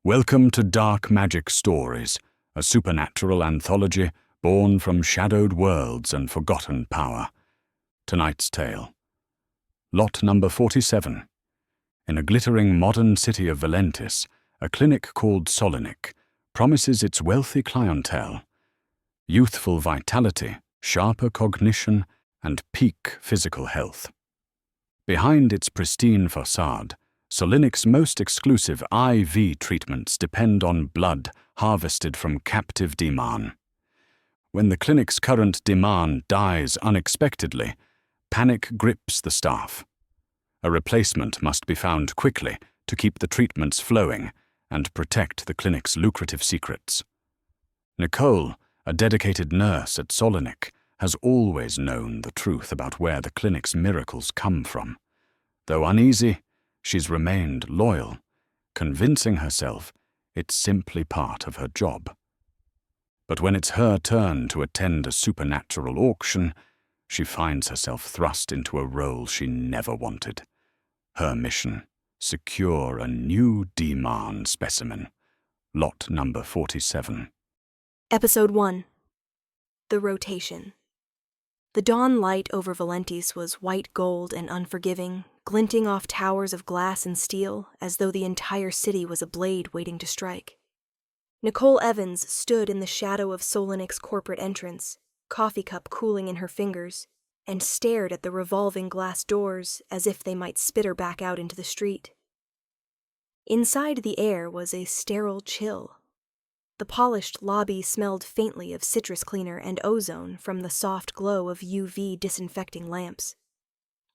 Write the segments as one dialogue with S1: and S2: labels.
S1: Welcome to Dark Magic Stories, a supernatural anthology born from shadowed worlds and forgotten power. Tonight's tale. Lot number 47. In a glittering modern city of Valentis, a clinic called Solynic promises its wealthy clientele youthful vitality, sharper cognition, and peak physical health. Behind its pristine facade, Solynic's most exclusive IV treatments depend on blood harvested from captive Deamhan. When the clinic's current Deamhan dies unexpectedly, panic grips the staff. A replacement must be found quickly to keep the treatments flowing and protect the clinic's lucrative secrets. Nicole, a dedicated nurse at Solynic, has always known the truth about where the clinic's miracles come from. Though uneasy, she's remained loyal, convincing herself it's simply part of her job. But when it's her turn to attend a supernatural auction, she finds herself thrust into a role she never wanted. Her mission: secure a new Deamhan specimen. Lot number 47.
S2: Episode 1. The Rotation. The dawn light over Valentis was white gold and unforgiving, glinting off towers of glass and steel as though the entire city was a blade waiting to strike. Nicole Evans stood in the shadow of Solynic's corporate entrance, coffee cup cooling in her fingers, and stared at the revolving glass doors as if they might spit her back out into the street. Inside, the air was a sterile chill. The polished lobby smelled faintly of citrus cleaner and ozone from the soft glow of UV disinfecting lamps.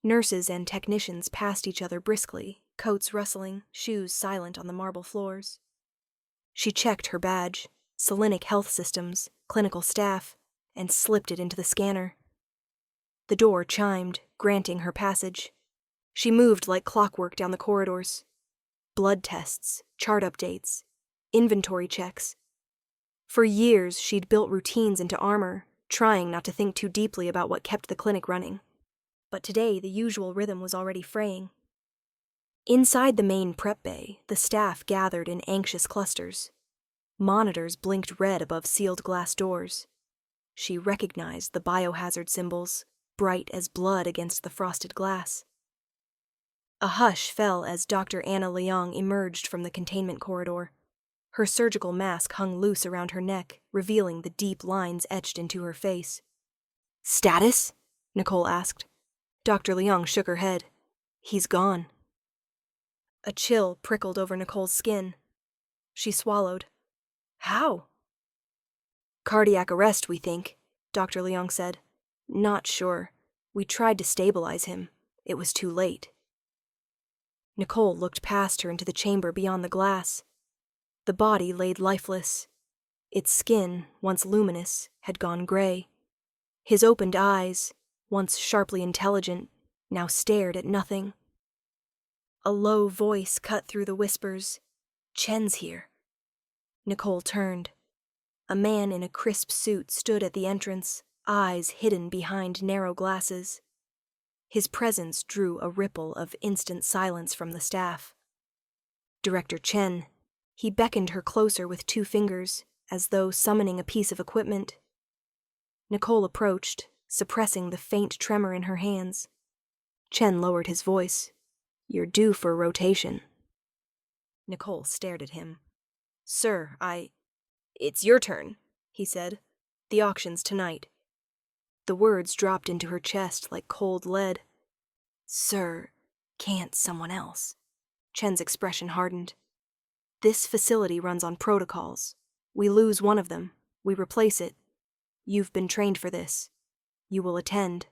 S2: Nurses and technicians passed each other briskly, coats rustling, shoes silent on the marble floors. She checked her badge, Solynic Health Systems, clinical staff, and slipped it into the scanner. The door chimed, granting her passage. She moved like clockwork down the corridors. Blood tests, chart updates, inventory checks. For years, she'd built routines into armor, trying not to think too deeply about what kept the clinic running. But today, the usual rhythm was already fraying. Inside the main prep bay, the staff gathered in anxious clusters. Monitors blinked red above sealed glass doors. She recognized the biohazard symbols, bright as blood against the frosted glass. A hush fell as Dr. Anna Leong emerged from the containment corridor. Her surgical mask hung loose around her neck, revealing the deep lines etched into her face. "Status?" Nicole asked. Dr. Leong shook her head. "He's gone." A chill prickled over Nicole's skin. She swallowed. "How?" "Cardiac arrest, we think," Dr. Leong said. "Not sure. We tried to stabilize him. It was too late." Nicole looked past her into the chamber beyond the glass. The body laid lifeless. Its skin, once luminous, had gone gray. His opened eyes, once sharply intelligent, now stared at nothing. A low voice cut through the whispers. "Chen's here." Nicole turned. A man in a crisp suit stood at the entrance, eyes hidden behind narrow glasses. His presence drew a ripple of instant silence from the staff. Director Chen. He beckoned her closer with 2 fingers, as though summoning a piece of equipment. Nicole approached, suppressing the faint tremor in her hands. Chen lowered his voice. "You're due for rotation." Nicole stared at him. "Sir, It's your turn," he said. "The auction's tonight." The words dropped into her chest like cold lead. "Sir, can't someone else?" Chen's expression hardened. "This facility runs on protocols. We lose one of them, we replace it. You've been trained for this. You will attend."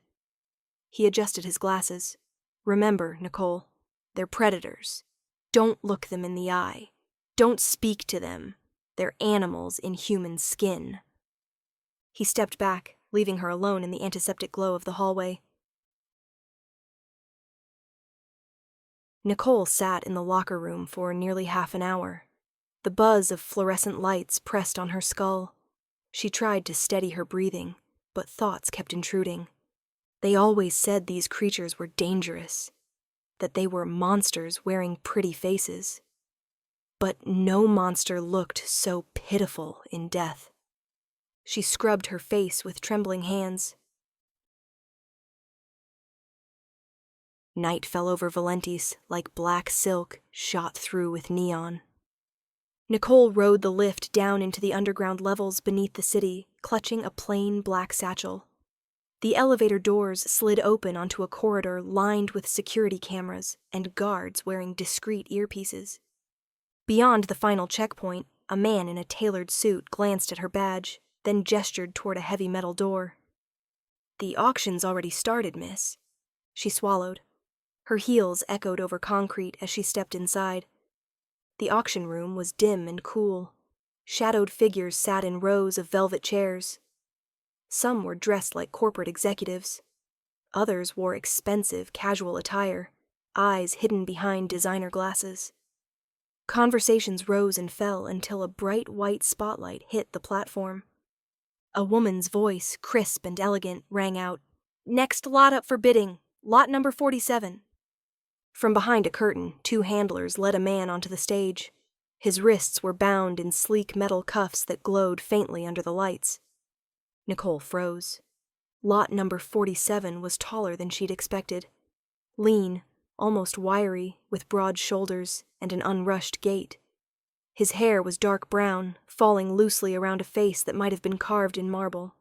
S2: He adjusted his glasses. "Remember, Nicole, they're predators. Don't look them in the eye. Don't speak to them. They're animals in human skin." He stepped back, leaving her alone in the antiseptic glow of the hallway. Nicole sat in the locker room for nearly half an hour. The buzz of fluorescent lights pressed on her skull. She tried to steady her breathing, but thoughts kept intruding. They always said these creatures were dangerous, that they were monsters wearing pretty faces. but no monster looked so pitiful in death. She scrubbed her face with trembling hands. Night fell over Valentis like black silk shot through with neon. Nicole rode the lift down into the underground levels beneath the city, clutching a plain black satchel. The elevator doors slid open onto a corridor lined with security cameras and guards wearing discreet earpieces. Beyond the final checkpoint, a man in a tailored suit glanced at her badge, then gestured toward a heavy metal door. "The auction's already started, miss." She swallowed. Her heels echoed over concrete as she stepped inside. The auction room was dim and cool. Shadowed figures sat in rows of velvet chairs. Some were dressed like corporate executives. Others wore expensive, casual attire, eyes hidden behind designer glasses. Conversations rose and fell until a bright white spotlight hit the platform. A woman's voice, crisp and elegant, rang out, "Next lot up for bidding, lot number 47. From behind a curtain, 2 handlers led a man onto the stage. His wrists were bound in sleek metal cuffs that glowed faintly under the lights. Nicole froze. Lot number 47 was taller than she'd expected. Lean, almost wiry, with broad shoulders and an unrushed gait. His hair was dark brown, falling loosely around a face that might have been carved in marble.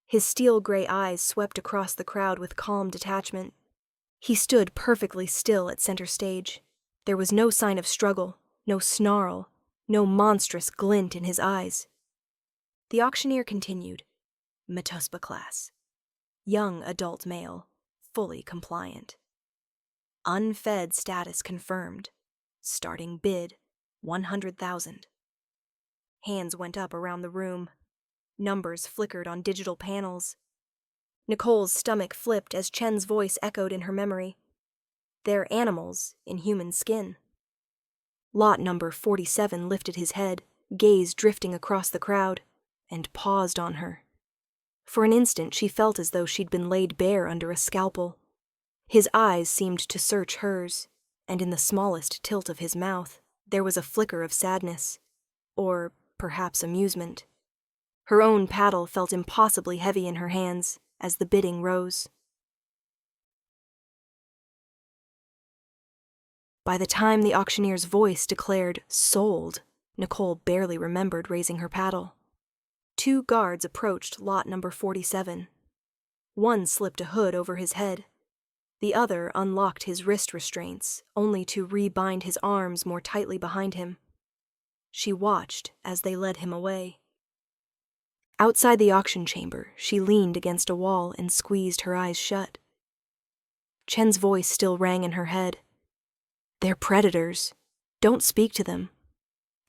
S2: His steel-gray eyes swept across the crowd with calm detachment. He stood perfectly still at center stage. There was no sign of struggle, no snarl, no monstrous glint in his eyes. The auctioneer continued. Metospa class. Young adult male, fully compliant. Unfed status confirmed. Starting bid, 100,000. Hands went up around the room. Numbers flickered on digital panels. Nicole's stomach flipped as Chen's voice echoed in her memory. They're animals in human skin. Lot number 47 lifted his head, gaze drifting across the crowd, and paused on her. For an instant she felt as though she'd been laid bare under a scalpel. His eyes seemed to search hers, and in the smallest tilt of his mouth, there was a flicker of sadness, or perhaps amusement. Her own paddle felt impossibly heavy in her hands as the bidding rose. By the time the auctioneer's voice declared "sold," Nicole barely remembered raising her paddle. 2 guards approached lot number 47. One slipped a hood over his head. The other unlocked his wrist restraints, only to rebind his arms more tightly behind him. She watched as they led him away. Outside the auction chamber, she leaned against a wall and squeezed her eyes shut. Chen's voice still rang in her head. "They're predators. Don't speak to them.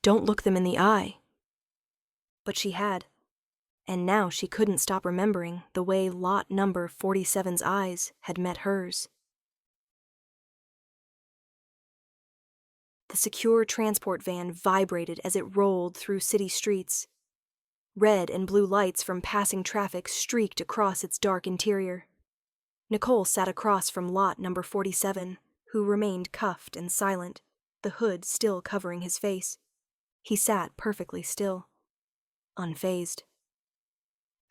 S2: Don't look them in the eye." But she had. And now she couldn't stop remembering the way lot number 47's eyes had met hers. The secure transport van vibrated as it rolled through city streets. Red and blue lights from passing traffic streaked across its dark interior. Nicole sat across from lot number 47, who remained cuffed and silent, the hood still covering his face. He sat perfectly still, unfazed.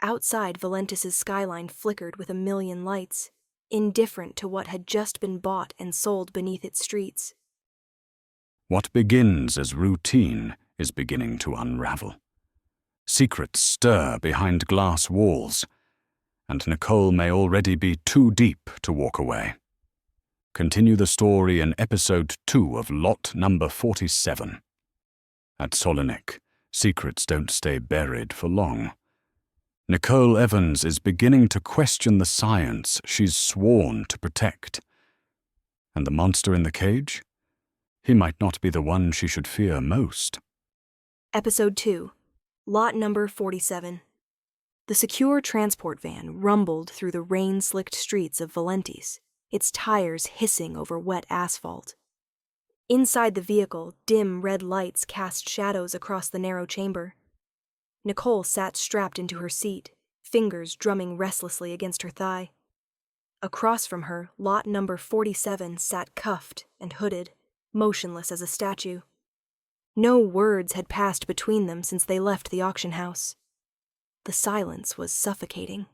S2: Outside, Valentis's skyline flickered with a million lights, indifferent to what had just been bought and sold beneath its streets.
S1: What begins as routine is beginning to unravel. Secrets stir behind glass walls, and Nicole may already be too deep to walk away. Continue the story in episode 2 of lot number 47. At Solynic, secrets don't stay buried for long. Nicole Evans is beginning to question the science she's sworn to protect. And the monster in the cage? He might not be the one she should fear most.
S2: Episode 2, lot number 47. The secure transport van rumbled through the rain-slicked streets of Valentis, its tires hissing over wet asphalt. Inside the vehicle, dim red lights cast shadows across the narrow chamber. Nicole sat strapped into her seat, fingers drumming restlessly against her thigh. Across from her, lot number 47 sat cuffed and hooded, motionless as a statue. No words had passed between them since they left the auction house. The silence was suffocating.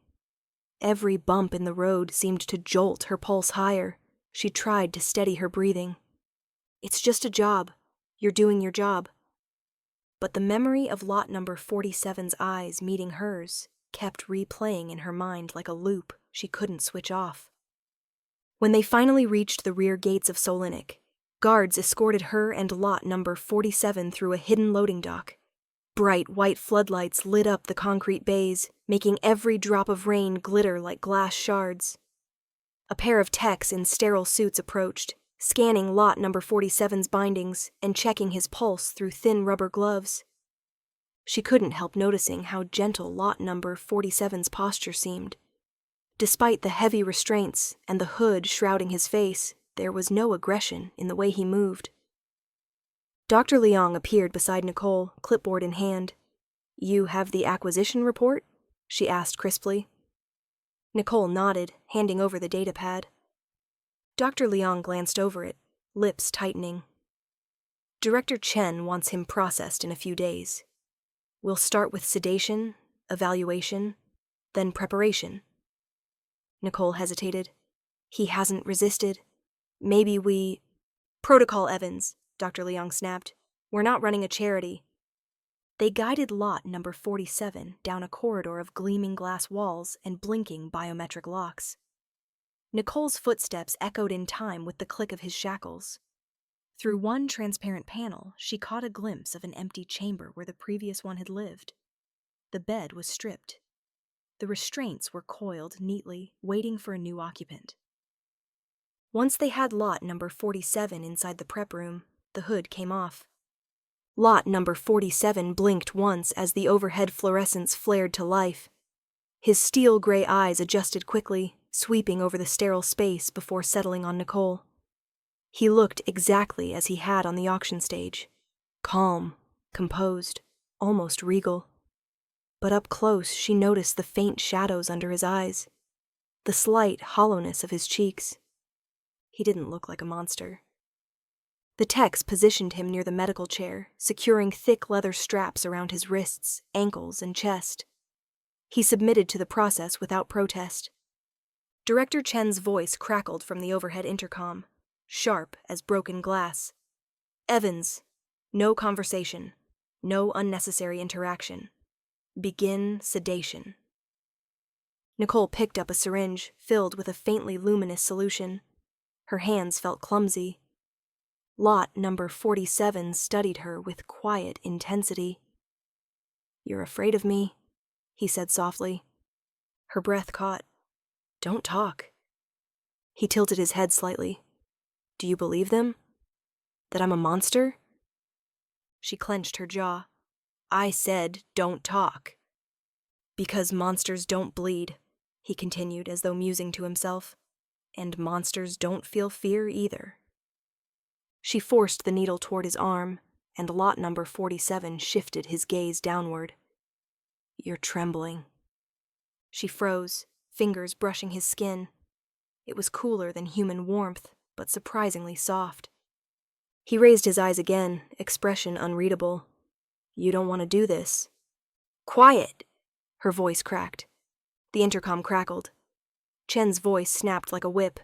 S2: Every bump in the road seemed to jolt her pulse higher. She tried to steady her breathing. It's just a job. You're doing your job. But the memory of lot number 47's eyes meeting hers kept replaying in her mind like a loop she couldn't switch off. When they finally reached the rear gates of Solynic, guards escorted her and lot number 47 through a hidden loading dock. Bright white floodlights lit up the concrete bays, making every drop of rain glitter like glass shards. A pair of techs in sterile suits approached, scanning lot number 47's bindings and checking his pulse through thin rubber gloves. She couldn't help noticing how gentle lot number 47's posture seemed. Despite the heavy restraints and the hood shrouding his face, there was no aggression in the way he moved. Dr. Liang appeared beside Nicole, clipboard in hand. "You have the acquisition report?" she asked crisply. Nicole nodded, handing over the datapad. Dr. Liang glanced over it, lips tightening. "Director Chen wants him processed in a few days. We'll start with sedation, evaluation, then preparation." Nicole hesitated. "He hasn't resisted. Maybe we—" "Protocol, Evans," Dr. Liang snapped. "We're not running a charity." They guided lot number 47 down a corridor of gleaming glass walls and blinking biometric locks. Nicole's footsteps echoed in time with the click of his shackles. Through one transparent panel, she caught a glimpse of an empty chamber where the previous one had lived. The bed was stripped. The restraints were coiled neatly, waiting for a new occupant. Once they had lot number 47 inside the prep room, the hood came off. Lot number 47 blinked once as the overhead fluorescence flared to life. His steel-gray eyes adjusted quickly, sweeping over the sterile space before settling on Nicole. He looked exactly as he had on the auction stage. Calm, composed, almost regal. But up close she noticed the faint shadows under his eyes, the slight hollowness of his cheeks. He didn't look like a monster. The techs positioned him near the medical chair, securing thick leather straps around his wrists, ankles, and chest. He submitted to the process without protest. Director Chen's voice crackled from the overhead intercom, sharp as broken glass. "Evans, no conversation, no unnecessary interaction. Begin sedation." Nicole picked up a syringe filled with a faintly luminous solution. Her hands felt clumsy. Lot number 47 studied her with quiet intensity. "You're afraid of me," he said softly. Her breath caught. "Don't talk." He tilted his head slightly. "Do you believe them? That I'm a monster?" She clenched her jaw. "I said, don't talk." "Because monsters don't bleed," he continued as though musing to himself. "And monsters don't feel fear either." She forced the needle toward his arm, and lot number 47 shifted his gaze downward. "You're trembling." She froze, fingers brushing his skin. It was cooler than human warmth, but surprisingly soft. He raised his eyes again, expression unreadable. "You don't want to do this." "Quiet!" Her voice cracked. The intercom crackled. Chen's voice snapped like a whip.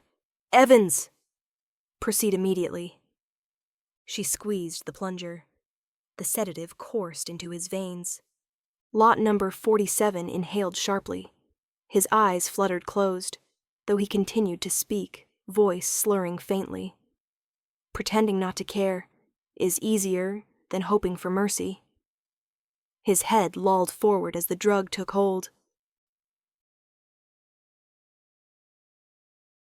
S2: "Evans!" "Proceed immediately." She squeezed the plunger. The sedative coursed into his veins. Lot number 47 inhaled sharply. His eyes fluttered closed, though he continued to speak, voice slurring faintly. "Pretending not to care is easier than hoping for mercy." His head lolled forward as the drug took hold.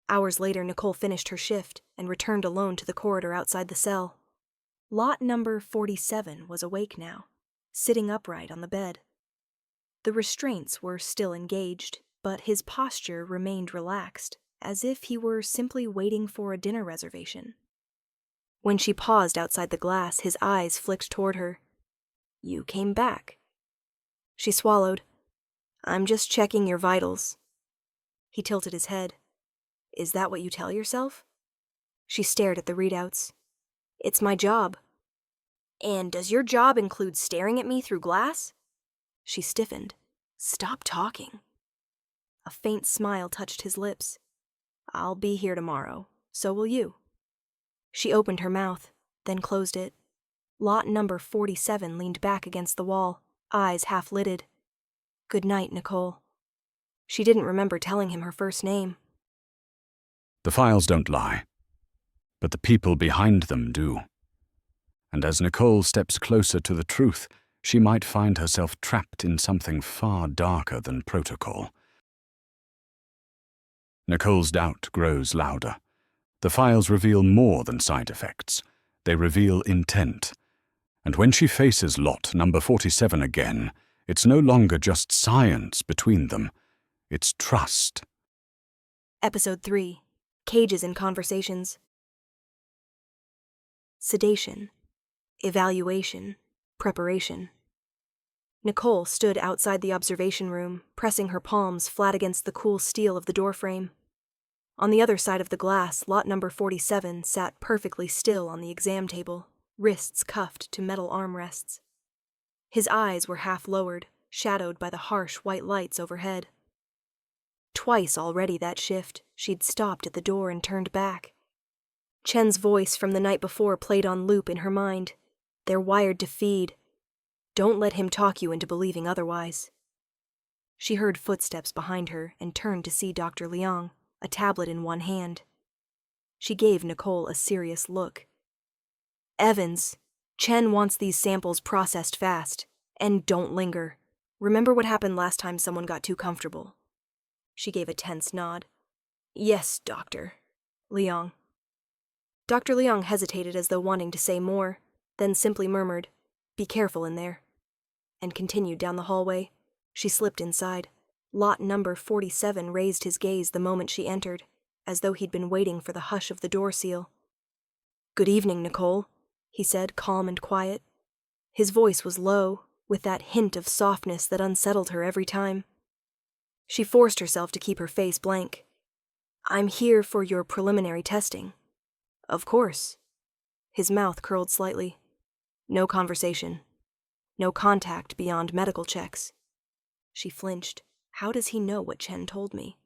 S2: Hours later, Nicole finished her shift and returned alone to the corridor outside the cell. Lot number 47 was awake now, sitting upright on the bed. The restraints were still engaged, but his posture remained relaxed, as if he were simply waiting for a dinner reservation. When she paused outside the glass, his eyes flicked toward her. "You came back." She swallowed. "I'm just checking your vitals." He tilted his head. "Is that what you tell yourself?" She stared at the readouts. "It's my job." And does your job include staring at me through glass? She stiffened. Stop talking. A faint smile touched his lips. I'll be here tomorrow. So will you. She opened her mouth, then closed it. Lot number 47 leaned back against the wall, eyes half-lidded. Good night, Nicole. She didn't remember telling him her first name.
S1: The files don't lie, but the people behind them do. And as Nicole steps closer to the truth, she might find herself trapped in something far darker than protocol. Nicole's doubt grows louder. The files reveal more than side effects. They reveal intent. And when she faces lot number 47 again, it's no longer just science between them. It's trust.
S2: Episode 3. Cages and Conversations. Sedation. Evaluation. Preparation. Nicole stood outside the observation room, pressing her palms flat against the cool steel of the doorframe. On the other side of the glass, lot number 47 sat perfectly still on the exam table, wrists cuffed to metal armrests. His eyes were half-lowered, shadowed by the harsh white lights overhead. Twice already that shift, she'd stopped at the door and turned back. Chen's voice from the night before played on loop in her mind. They're wired to feed. Don't let him talk you into believing otherwise. She heard footsteps behind her and turned to see Dr. Liang, a tablet in one hand. She gave Nicole a serious look. Evans, Chen wants these samples processed fast. And don't linger. Remember what happened last time someone got too comfortable? She gave a tense nod. Yes, Doctor. Liang. Dr. Liang hesitated as though wanting to say more, then simply murmured, Be careful in there, and continued down the hallway. She slipped inside. Lot number 47 raised his gaze the moment she entered, as though he'd been waiting for the hush of the door seal. Good evening, Nicole, he said, calm and quiet. His voice was low, with that hint of softness that unsettled her every time. She forced herself to keep her face blank. I'm here for your preliminary testing. Of course. His mouth curled slightly. No conversation. No contact beyond medical checks. She flinched. How does he know what Chen told me?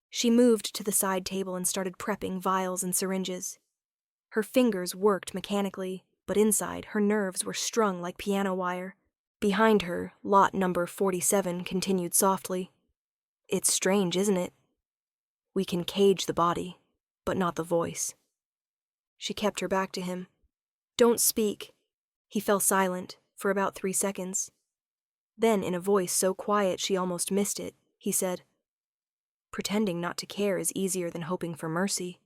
S2: She moved to the side table and started prepping vials and syringes. Her fingers worked mechanically, but inside, her nerves were strung like piano wire. Behind her, lot number 47 continued softly. It's strange, isn't it? We can cage the body, but not the voice. She kept her back to him. Don't speak. He fell silent for about 3 seconds. Then, in a voice so quiet she almost missed it, he said, Pretending not to care is easier than hoping for mercy.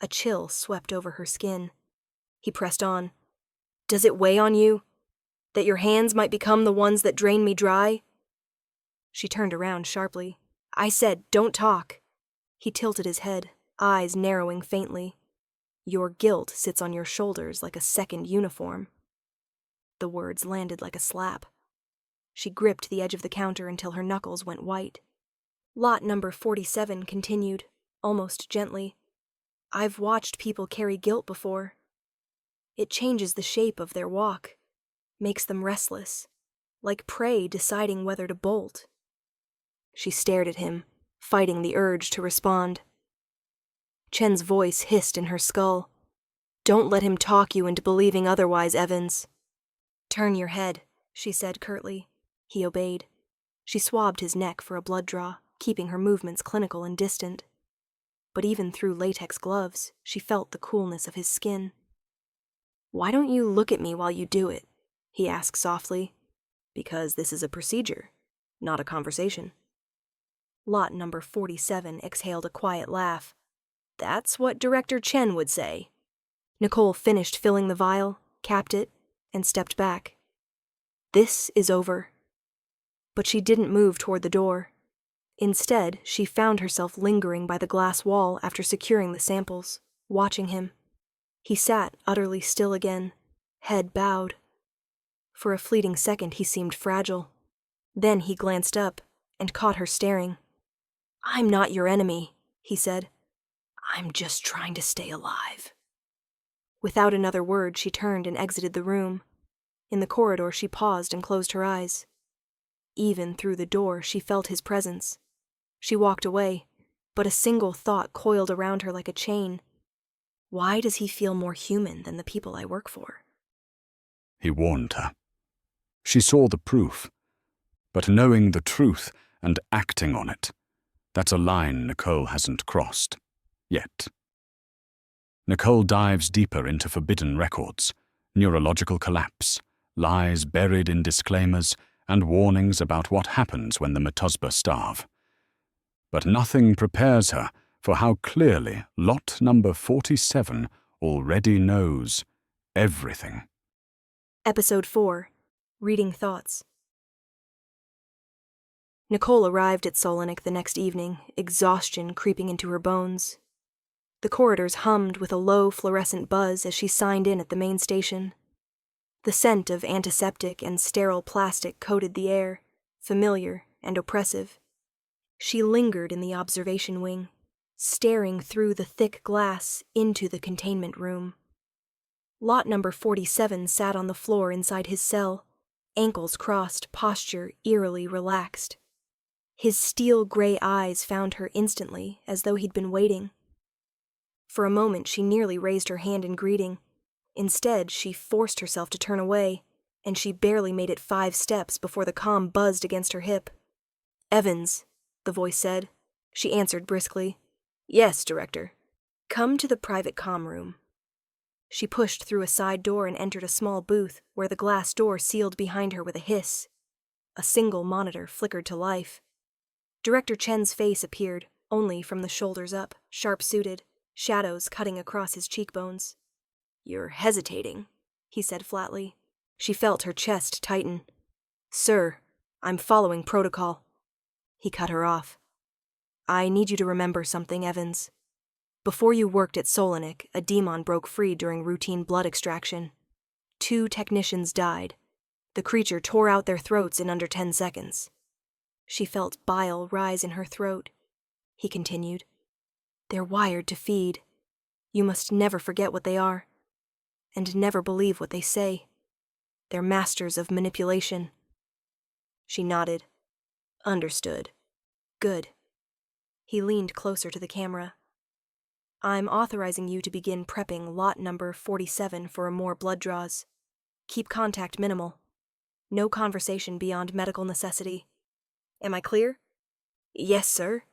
S2: A chill swept over her skin. He pressed on. Does it weigh on you? That your hands might become the ones that drain me dry? She turned around sharply. I said, don't talk. He tilted his head, eyes narrowing faintly. Your guilt sits on your shoulders like a second uniform. The words landed like a slap. She gripped the edge of the counter until her knuckles went white. Lot number 47 continued, almost gently. I've watched people carry guilt before. It changes the shape of their walk, makes them restless, like prey deciding whether to bolt. She stared at him, fighting the urge to respond. Chen's voice hissed in her skull. Don't let him talk you into believing otherwise, Evans. Turn your head, she said curtly. He obeyed. She swabbed his neck for a blood draw, keeping her movements clinical and distant. But even through latex gloves, she felt the coolness of his skin. Why don't you look at me while you do it? He asked softly. Because this is a procedure, not a conversation. Lot number 47 exhaled a quiet laugh. That's what Director Chen would say. Nicole finished filling the vial, capped it, and stepped back. This is over. But she didn't move toward the door. Instead, she found herself lingering by the glass wall after securing the samples, watching him. He sat utterly still again, head bowed. For a fleeting second he seemed fragile. Then he glanced up and caught her staring. I'm not your enemy, he said. I'm just trying to stay alive. Without another word, she turned and exited the room. In the corridor, she paused and closed her eyes. Even through the door, she felt his presence. She walked away, but a single thought coiled around her like a chain. Why does he feel more human than the people I work for?
S1: He warned her. She saw the proof. But knowing the truth and acting on it, that's a line Nicole hasn't crossed. Yet. Nicole dives deeper into forbidden records, neurological collapse, lies buried in disclaimers, and warnings about what happens when the Metusba starve. But nothing prepares her for how clearly lot number 47 already knows everything.
S2: Episode 4. Reading Thoughts. Nicole arrived at Solynic the next evening, exhaustion creeping into her bones. The corridors hummed with a low fluorescent buzz as she signed in at the main station. The scent of antiseptic and sterile plastic coated the air, familiar and oppressive. She lingered in the observation wing, staring through the thick glass into the containment room. Lot number 47 sat on the floor inside his cell, ankles crossed, posture eerily relaxed. His steel-gray eyes found her instantly, as though he'd been waiting. For a moment, she nearly raised her hand in greeting. Instead, she forced herself to turn away, and she barely made it 5 steps before the comm buzzed against her hip. "Evans," the voice said. She answered briskly. "Yes, Director." "Come to the private comm room." She pushed through a side door and entered a small booth where the glass door sealed behind her with a hiss. A single monitor flickered to life. Director Chen's face appeared, only from the shoulders up, sharp-suited, shadows cutting across his cheekbones. "You're hesitating," he said flatly. She felt her chest tighten. "Sir, I'm following protocol." He cut her off. "I need you to remember something, Evans. Before you worked at Solynic, a Deamhan broke free during routine blood extraction. 2 technicians died. The creature tore out their throats in under 10 seconds. She felt bile rise in her throat. He continued. "They're wired to feed. You must never forget what they are. And never believe what they say. They're masters of manipulation." She nodded. "Understood. Good." He leaned closer to the camera. "I'm authorizing you to begin prepping lot number 47 for more blood draws. Keep contact minimal. No conversation beyond medical necessity. Am I clear?" "Yes, sir."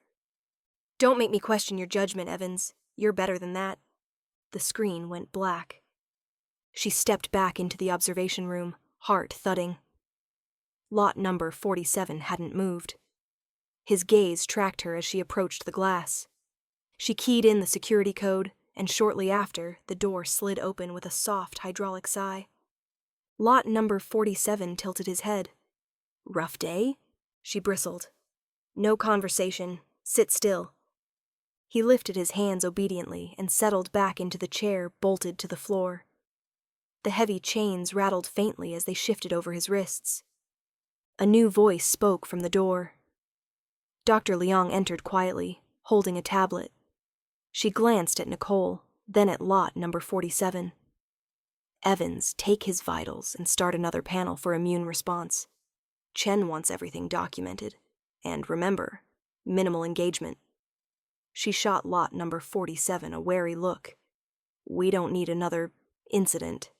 S2: "Don't make me question your judgment, Evans. You're better than that." The screen went black. She stepped back into the observation room, heart thudding. Lot number 47 hadn't moved. His gaze tracked her as she approached the glass. She keyed in the security code, and shortly after, the door slid open with a soft hydraulic sigh. Lot number 47 tilted his head. "Rough day?" She bristled. "No conversation. Sit still." He lifted his hands obediently and settled back into the chair bolted to the floor. The heavy chains rattled faintly as they shifted over his wrists. A new voice spoke from the door. Dr. Liang entered quietly, holding a tablet. She glanced at Nicole, then at lot number 47. "Evans, take his vitals and start another panel for immune response. Chen wants everything documented. And remember, minimal engagement." She shot lot number 47 a wary look. "We don't need another incident."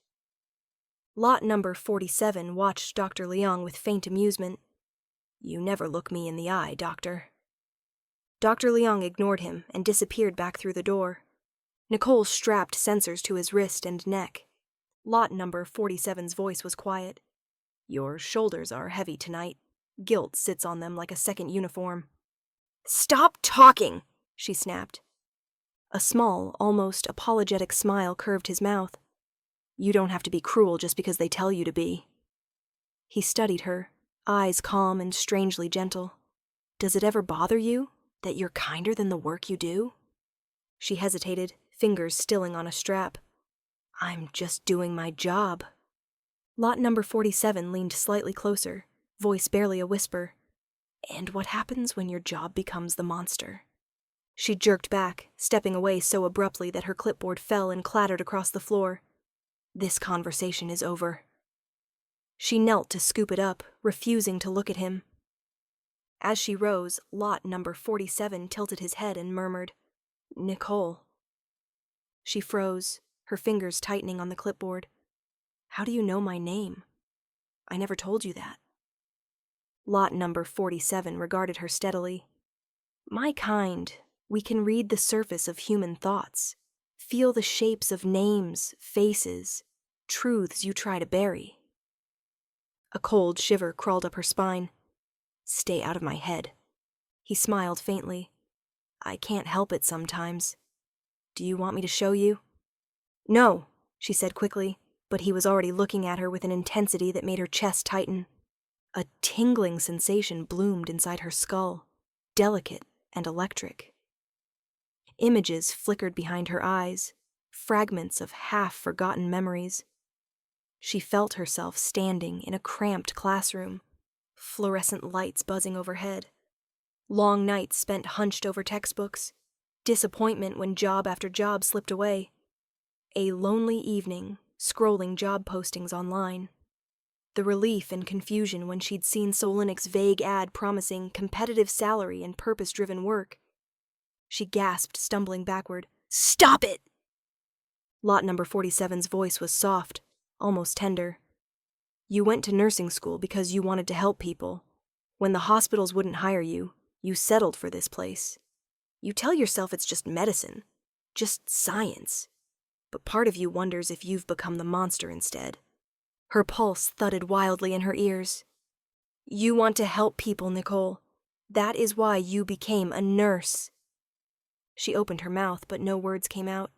S2: Lot number 47 watched Dr. Liang with faint amusement. "You never look me in the eye, Doctor." Dr. Liang ignored him and disappeared back through the door. Nicole strapped sensors to his wrist and neck. Lot number 47's voice was quiet. "Your shoulders are heavy tonight. Guilt sits on them like a second uniform." "Stop talking!" she snapped. A small, almost apologetic smile curved his mouth. "You don't have to be cruel just because they tell you to be." He studied her, eyes calm and strangely gentle. "Does it ever bother you that you're kinder than the work you do?" She hesitated, fingers stilling on a strap. "I'm just doing my job." Lot number 47 leaned slightly closer, voice barely a whisper. "And what happens when your job becomes the monster?" She jerked back, stepping away so abruptly that her clipboard fell and clattered across the floor. This conversation is over. She knelt to scoop it up, refusing to look at him. As she rose, lot number 47 tilted his head and murmured, "Nicole." She froze, her fingers tightening on the clipboard. "How do you know my name? I never told you that." Lot number 47 regarded her steadily. "My kind, we can read the surface of human thoughts, feel the shapes of names, faces, truths you try to bury." A cold shiver crawled up her spine. "Stay out of my head." He smiled faintly. "I can't help it sometimes. Do you want me to show you?" "No," she said quickly, but he was already looking at her with an intensity that made her chest tighten. A tingling sensation bloomed inside her skull, delicate and electric. Images flickered behind her eyes, fragments of half-forgotten memories. She felt herself standing in a cramped classroom, fluorescent lights buzzing overhead, long nights spent hunched over textbooks, disappointment when job after job slipped away, a lonely evening scrolling job postings online, the relief and confusion when she'd seen Solynic's vague ad promising competitive salary and purpose-driven work. She gasped, stumbling backward. "Stop it!" Lot number 47's voice was soft, almost tender. "You went to nursing school because you wanted to help people. When the hospitals wouldn't hire you, you settled for this place. You tell yourself it's just medicine, just science. But part of you wonders if you've become the monster instead." Her pulse thudded wildly in her ears. "You want to help people, Nicole. That is why you became a nurse." She opened her mouth, but no words came out.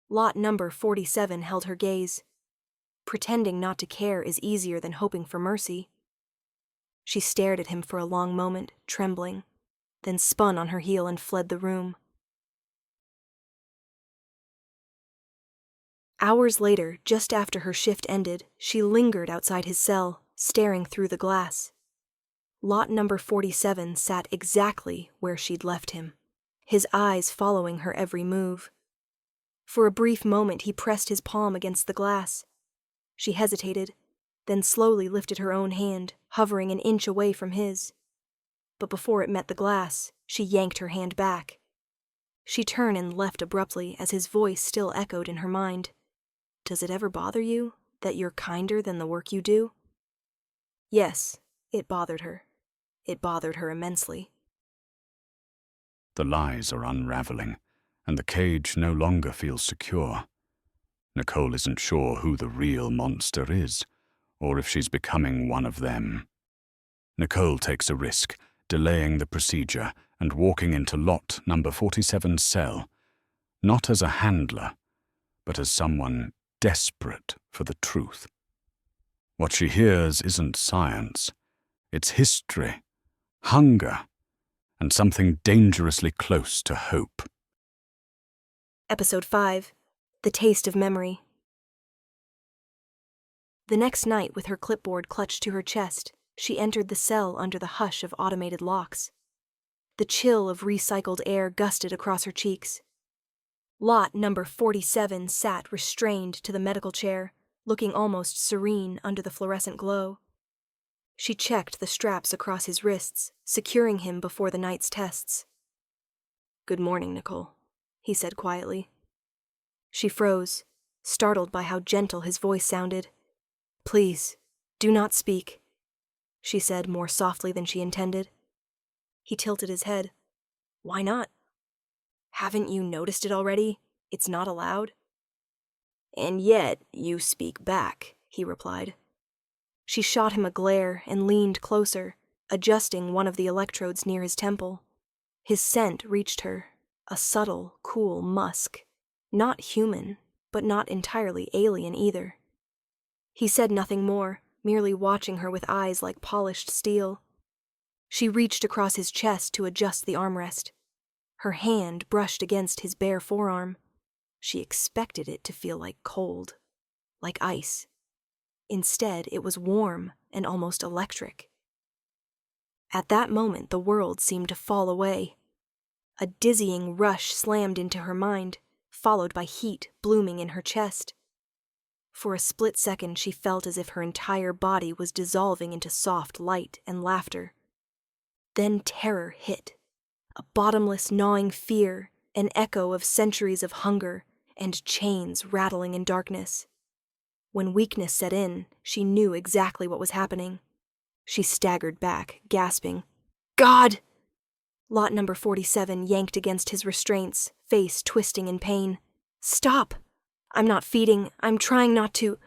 S2: Lot number 47 held her gaze. Pretending not to care is easier than hoping for mercy. She stared at him for a long moment, trembling, then spun on her heel and fled the room. Hours later, just after her shift ended, she lingered outside his cell, staring through the glass. Lot number 47 sat exactly where she'd left him, his eyes following her every move. For a brief moment, he pressed his palm against the glass. She hesitated, then slowly lifted her own hand, hovering an inch away from his. But before it met the glass, she yanked her hand back. She turned and left abruptly as his voice still echoed in her mind. "Does it ever bother you that you're kinder than the work you do?" Yes, it bothered her. It bothered her immensely.
S1: The lies are unraveling, and the cage no longer feels secure. Nicole isn't sure who the real monster is, or if she's becoming one of them. Nicole takes a risk, delaying the procedure and walking into lot number 47's cell, not as a handler, but as someone desperate for the truth. What she hears isn't science. It's history, hunger, and something dangerously close to hope.
S2: Episode 5. The Taste of Memory. The next night, with her clipboard clutched to her chest, she entered the cell under the hush of automated locks. The chill of recycled air gusted across her cheeks. Lot number 47 sat restrained to the medical chair, looking almost serene under the fluorescent glow. She checked the straps across his wrists, securing him before the night's tests. "Good morning, Nicole," he said quietly. She froze, startled by how gentle his voice sounded. "Please, do not speak," she said more softly than she intended. He tilted his head. "Why not? Haven't you noticed it already? It's not allowed." "And yet you speak back," he replied. She shot him a glare and leaned closer, adjusting one of the electrodes near his temple. His scent reached her, a subtle, cool musk. Not human, but not entirely alien either. He said nothing more, merely watching her with eyes like polished steel. She reached across his chest to adjust the armrest. Her hand brushed against his bare forearm. She expected it to feel like cold, like ice. Instead, it was warm and almost electric. At that moment, the world seemed to fall away. A dizzying rush slammed into her mind, followed by heat blooming in her chest. For a split second she felt as if her entire body was dissolving into soft light and laughter. Then terror hit, a bottomless gnawing fear, an echo of centuries of hunger, and chains rattling in darkness. When weakness set in, she knew exactly what was happening. She staggered back, gasping, "God!" Lot number 47 yanked against his restraints, face twisting in pain. "Stop! I'm not feeding. I'm trying not to."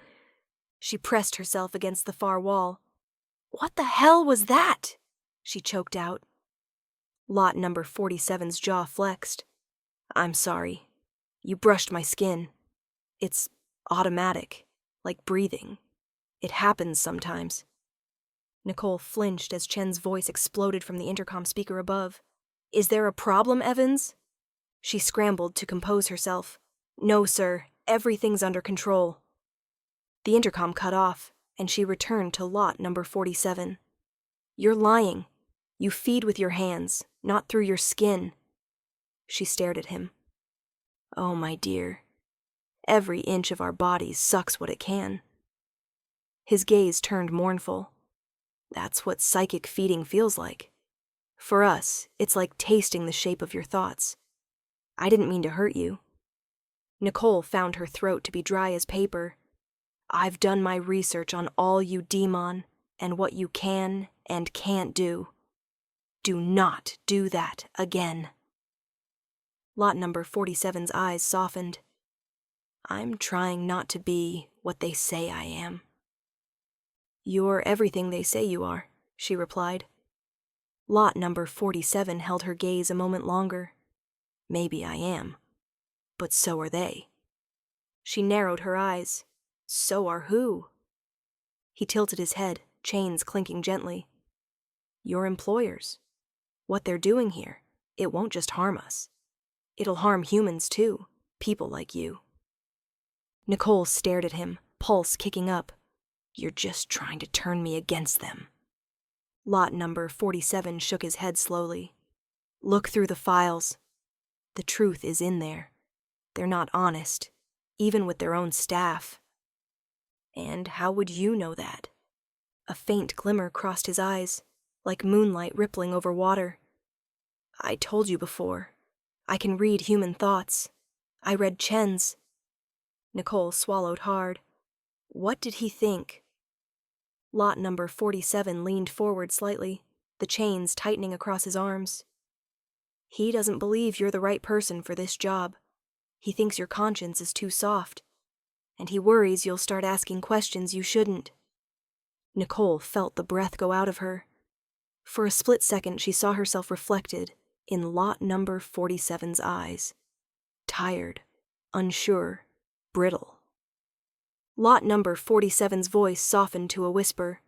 S2: She pressed herself against the far wall. "What the hell was that?" she choked out. Lot number 47's jaw flexed. "I'm sorry. You brushed my skin. It's automatic, like breathing. It happens sometimes." Nicole flinched as Chen's voice exploded from the intercom speaker above. "Is there a problem, Evans?" She scrambled to compose herself. "No, sir. Everything's under control." The intercom cut off, and she returned to lot number 47. "You're lying. You feed with your hands, not through your skin." She stared at him. "Oh, my dear. Every inch of our bodies sucks what it can." His gaze turned mournful. "That's what psychic feeding feels like. For us, it's like tasting the shape of your thoughts. I didn't mean to hurt you." Nicole found her throat to be dry as paper. "I've done my research on all you Deamhan and what you can and can't do. Do not do that again." Lot number 47's eyes softened. "I'm trying not to be what they say I am." "You're everything they say you are," she replied. Lot number 47 held her gaze a moment longer. "Maybe I am, but so are they." She narrowed her eyes. "So are who?" He tilted his head, chains clinking gently. "Your employers. What they're doing here, it won't just harm us. It'll harm humans too, people like you." Nicole stared at him, pulse kicking up. "You're just trying to turn me against them." Lot number 47 shook his head slowly. "Look through the files. The truth is in there. They're not honest, even with their own staff." "And how would you know that?" A faint glimmer crossed his eyes, like moonlight rippling over water. "I told you before. I can read human thoughts. I read Chen's." Nicole swallowed hard. What did he think? Lot number 47 leaned forward slightly, the chains tightening across his arms. "He doesn't believe you're the right person for this job. He thinks your conscience is too soft, and he worries you'll start asking questions you shouldn't." Nicole felt the breath go out of her. For a split second she saw herself reflected in lot number 47's eyes. Tired, unsure, brittle. Lot number 47's voice softened to a whisper.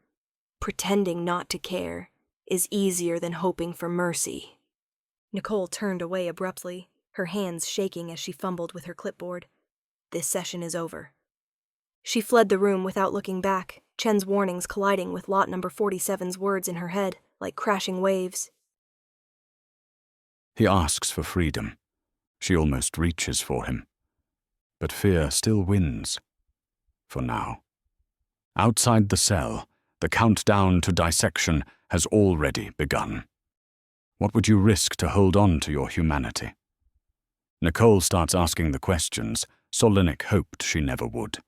S2: "Pretending not to care is easier than hoping for mercy." Nicole turned away abruptly, her hands shaking as she fumbled with her clipboard. "This session is over." She fled the room without looking back, Chen's warnings colliding with lot number 47's words in her head, like crashing waves.
S1: He asks for freedom. She almost reaches for him. But fear still wins. For now. Outside the cell, the countdown to dissection has already begun. What would you risk to hold on to your humanity? Nicole starts asking the questions Solynic hoped she never would,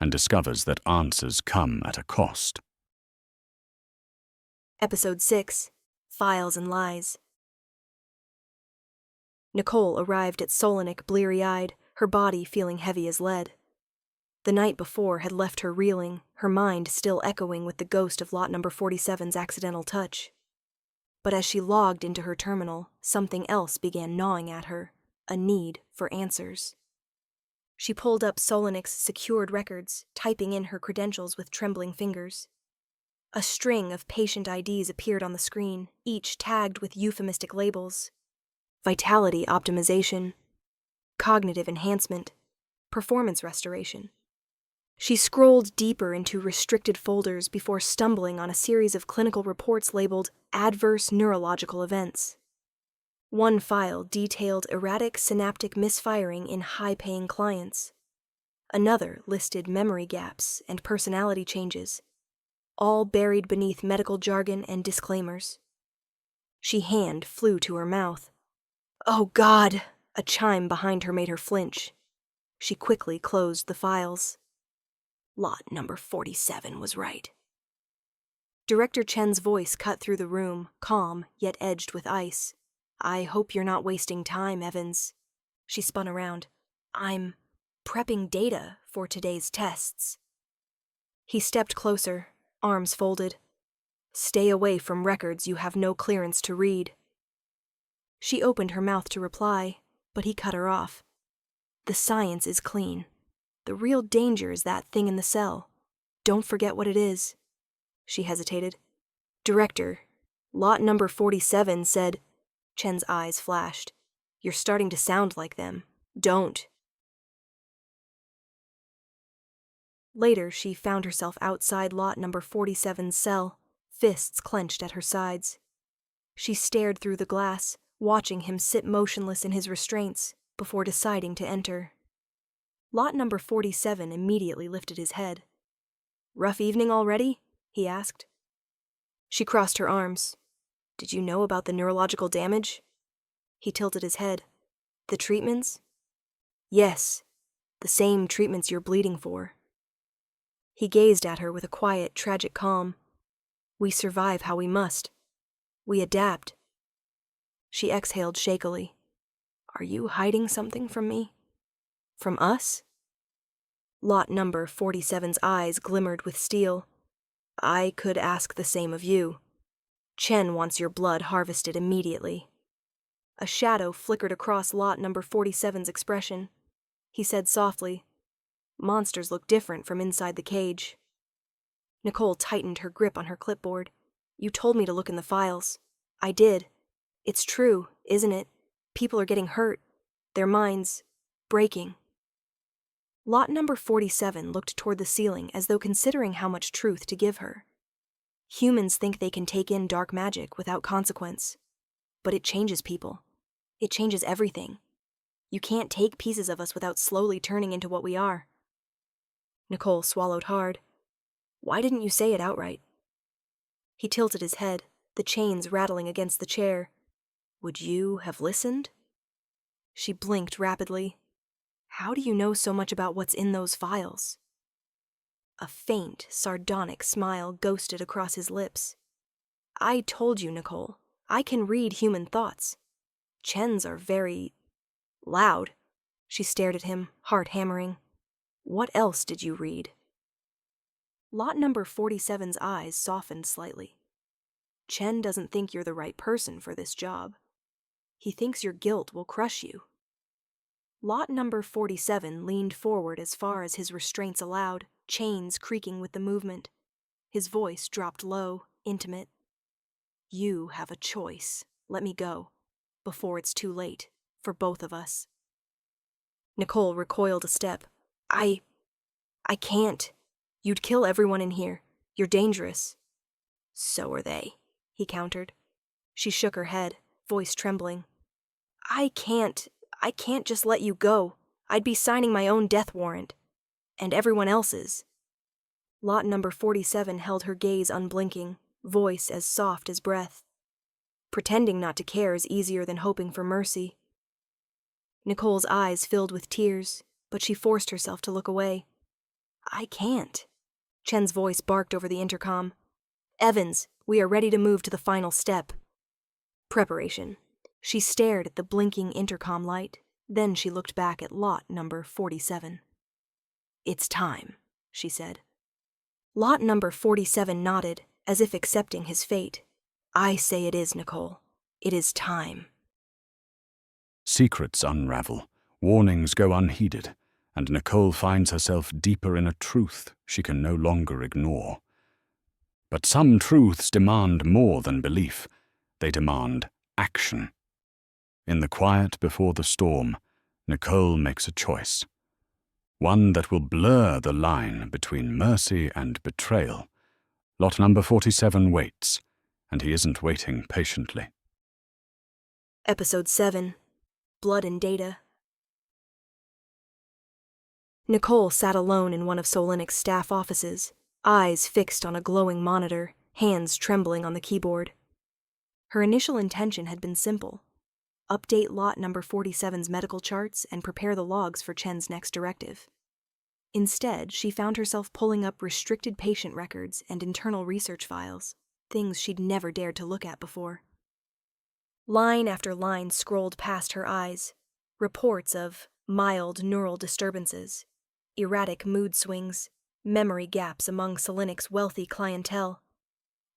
S1: and discovers that answers come at a cost.
S2: Episode 6, Files and Lies. Nicole arrived at Solynic bleary-eyed, her body feeling heavy as lead. The night before had left her reeling, her mind still echoing with the ghost of lot number 47's accidental touch. But as she logged into her terminal, something else began gnawing at her, a need for answers. She pulled up Solynic's secured records, typing in her credentials with trembling fingers. A string of patient IDs appeared on the screen, each tagged with euphemistic labels. Vitality optimization, cognitive enhancement, performance restoration. She scrolled deeper into restricted folders before stumbling on a series of clinical reports labeled adverse neurological events. One file detailed erratic synaptic misfiring in high-paying clients. Another listed memory gaps and personality changes, all buried beneath medical jargon and disclaimers. She hand flew to her mouth. "Oh, God!" A chime behind her made her flinch. She quickly closed the files. Lot number 47 was right. Director Chen's voice cut through the room, calm, yet edged with ice. "I hope you're not wasting time, Evans." She spun around. "I'm prepping data for today's tests." He stepped closer, arms folded. "Stay away from records you have no clearance to read." She opened her mouth to reply, but he cut her off. "The science is clean. The real danger is that thing in the cell. Don't forget what it is." She hesitated. "Director, lot number 47 said..." Chen's eyes flashed. "You're starting to sound like them. Don't." Later, she found herself outside lot number 47's cell, fists clenched at her sides. She stared through the glass, watching him sit motionless in his restraints, before deciding to enter. Lot number 47 immediately lifted his head. "Rough evening already?" he asked. She crossed her arms. "Did you know about the neurological damage?" He tilted his head. "The treatments?" "Yes, the same treatments you're bleeding for." He gazed at her with a quiet, tragic calm. "We survive how we must. We adapt." She exhaled shakily. "Are you hiding something from me? From us?" Lot number 47's eyes glimmered with steel. "I could ask the same of you. Chen wants your blood harvested immediately." A shadow flickered across lot number 47's expression. He said softly, "Monsters look different from inside the cage." Nicole tightened her grip on her clipboard. "You told me to look in the files. I did. It's true, isn't it? People are getting hurt. Their minds breaking." Lot number 47 looked toward the ceiling as though considering how much truth to give her. Humans think they can take in dark magic without consequence. But it changes people. It changes everything. You can't take pieces of us without slowly turning into what we are. Nicole swallowed hard. "Why didn't you say it outright?" He tilted his head, the chains rattling against the chair. "Would you have listened?" She blinked rapidly. "How do you know so much about what's in those files?" A faint, sardonic smile ghosted across his lips. "I told you, Nicole. I can read human thoughts. Chen's are very loud." She stared at him, heart hammering. "What else did you read?" Lot number 47's eyes softened slightly. "Chen doesn't think you're the right person for this job. He thinks your guilt will crush you." Lot number 47 leaned forward as far as his restraints allowed, chains creaking with the movement. His voice dropped low, intimate. "You have a choice. Let me go, before it's too late, for both of us." Nicole recoiled a step. I can't. You'd kill everyone in here. You're dangerous." "So are they," he countered. She shook her head, voice trembling. I can't just let you go. I'd be signing my own death warrant. And everyone else's." Lot number 47 held her gaze unblinking, voice as soft as breath. "Pretending not to care is easier than hoping for mercy." Nicole's eyes filled with tears, but she forced herself to look away. "I can't." Chen's voice barked over the intercom. "Evans, we are ready to move to the final step." Preparation. She stared at the blinking intercom light, then she looked back at lot number 47. "It's time," she said. Lot number 47 nodded, as if accepting his fate. "I say it is, Nicole. It is time."
S1: Secrets unravel, warnings go unheeded, and Nicole finds herself deeper in a truth she can no longer ignore. But some truths demand more than belief. They demand action. In the quiet before the storm, Nicole makes a choice. One that will blur the line between mercy and betrayal. Lot number 47 waits, and he isn't waiting patiently.
S2: Episode 7, Blood and Data. Nicole sat alone in one of Solynic's staff offices, eyes fixed on a glowing monitor, hands trembling on the keyboard. Her initial intention had been simple: update lot number 47's medical charts and prepare the logs for Chen's next directive. Instead, she found herself pulling up restricted patient records and internal research files, things she'd never dared to look at before. Line after line scrolled past her eyes, reports of mild neural disturbances, erratic mood swings, memory gaps among Solynic's wealthy clientele.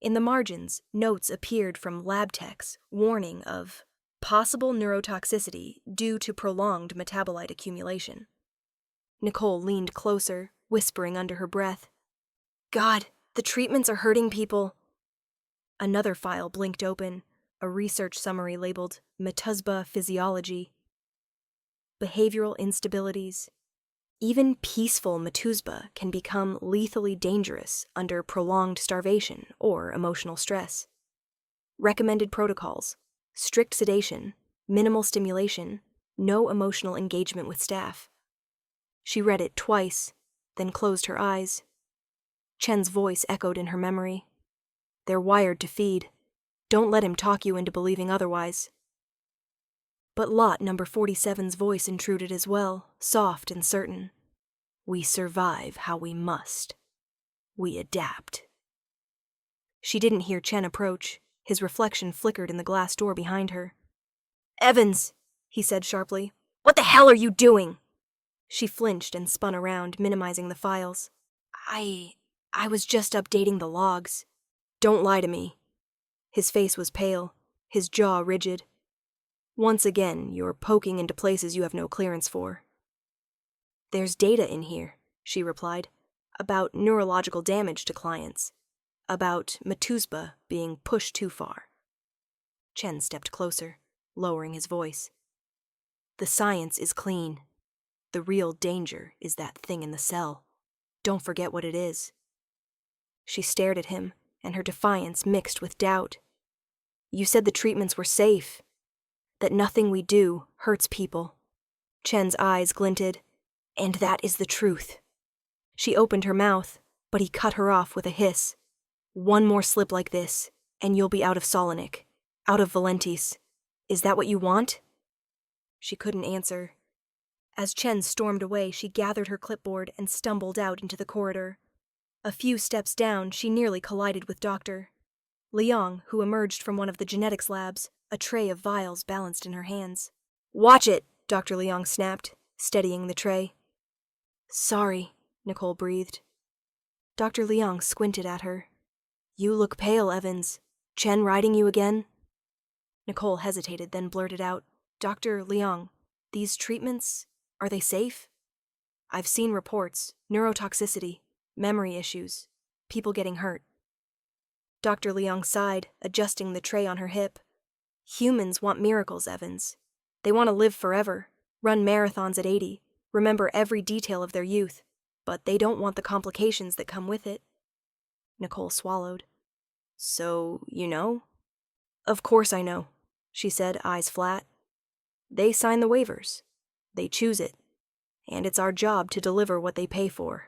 S2: In the margins, notes appeared from lab techs warning of possible neurotoxicity due to prolonged metabolite accumulation. Nicole leaned closer, whispering under her breath, "God, the treatments are hurting people." Another file blinked open, a research summary labeled Metuzba Physiology. Behavioral instabilities. Even peaceful Metuzba can become lethally dangerous under prolonged starvation or emotional stress. Recommended protocols: strict sedation, minimal stimulation, no emotional engagement with staff. She read it twice, then closed her eyes. Chen's voice echoed in her memory. "They're wired to feed. Don't let him talk you into believing otherwise." But lot number 47's voice intruded as well, soft and certain. "We survive how we must. We adapt." She didn't hear Chen approach. His reflection flickered in the glass door behind her. "Evans," he said sharply, "what the hell are you doing?" She flinched and spun around, minimizing the files. I was just updating the logs." "Don't lie to me." His face was pale, his jaw rigid. "Once again, you're poking into places you have no clearance for." "There's data in here," she replied, "about neurological damage to clients, about Metuzba being pushed too far." Chen stepped closer, lowering his voice. "The science is clean. The real danger is that thing in the cell. Don't forget what it is." She stared at him, and her defiance mixed with doubt. "You said the treatments were safe, that nothing we do hurts people." Chen's eyes glinted. "And that is the truth." She opened her mouth, but he cut her off with a hiss. "One more slip like this, and you'll be out of Solynic, out of Valentis. Is that what you want?" She couldn't answer. As Chen stormed away, she gathered her clipboard and stumbled out into the corridor. A few steps down, she nearly collided with Dr. Liang, who emerged from one of the genetics labs, a tray of vials balanced in her hands. "Watch it," Dr. Liang snapped, steadying the tray. "Sorry," Nicole breathed. Dr. Liang squinted at her. "You look pale, Evans. Chen riding you again?" Nicole hesitated, then blurted out, "Dr. Liang, these treatments, are they safe? I've seen reports, neurotoxicity, memory issues, people getting hurt." Dr. Liang sighed, adjusting the tray on her hip. "Humans want miracles, Evans. They want to live forever, run marathons at 80, remember every detail of their youth, but they don't want the complications that come with it." Nicole swallowed. "So, you know?" "Of course I know," she said, eyes flat. "They sign the waivers. They choose it. And it's our job to deliver what they pay for."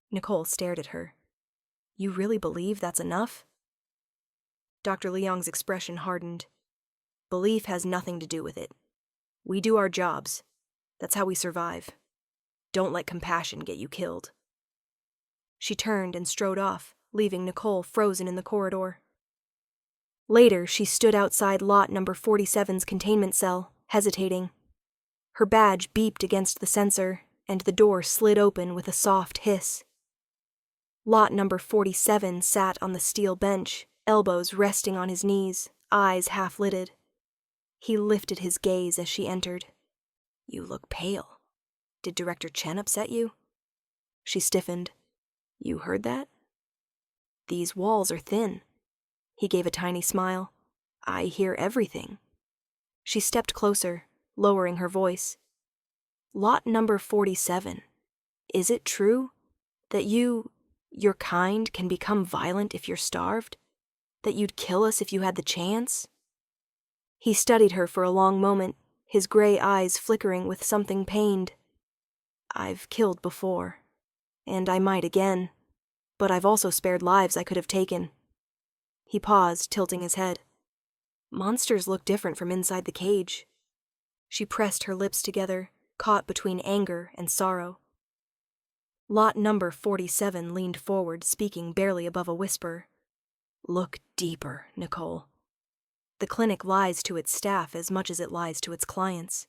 S2: Nicole stared at her. "You really believe that's enough?" Dr. Liang's expression hardened. "Belief has nothing to do with it. We do our jobs. That's how we survive. Don't let compassion get you killed." She turned and strode off, leaving Nicole frozen in the corridor. Later, she stood outside lot number 47's containment cell, hesitating. Her badge beeped against the sensor, and the door slid open with a soft hiss. Lot number 47 sat on the steel bench, elbows resting on his knees, eyes half-lidded. He lifted his gaze as she entered. "You look pale. Did Director Chen upset you?" She stiffened. "You heard that?" "These walls are thin." He gave a tiny smile. "I hear everything." She stepped closer, lowering her voice. "Lot number 47. Is it true that your kind can become violent if you're starved? That you'd kill us if you had the chance?" He studied her for a long moment, his gray eyes flickering with something pained. I've killed before, and I might again, but I've also spared lives I could have taken. He paused, tilting his head. Monsters look different from inside the cage. She pressed her lips together, caught between anger and sorrow. Lot number 47 leaned forward, speaking barely above a whisper. Look deeper, Nicole. The clinic lies to its staff as much as it lies to its clients.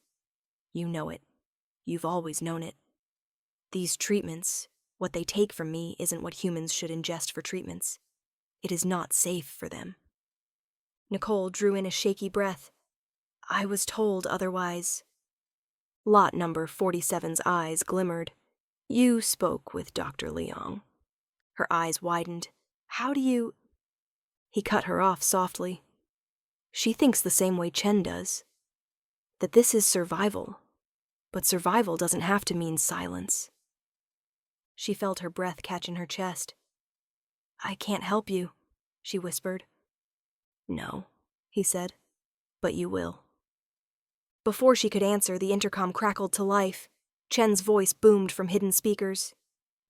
S2: You know it. You've always known it. These treatments, what they take from me isn't what humans should ingest for treatments. It is not safe for them. Nicole drew in a shaky breath. I was told otherwise. Lot number 47's eyes glimmered. You spoke with Dr. Leong. Her eyes widened. How do you... He cut her off softly. She thinks the same way Chen does. That this is survival. But survival doesn't have to mean silence. She felt her breath catch in her chest. I can't help you, she whispered. No, he said, but you will. Before she could answer, the intercom crackled to life. Chen's voice boomed from hidden speakers.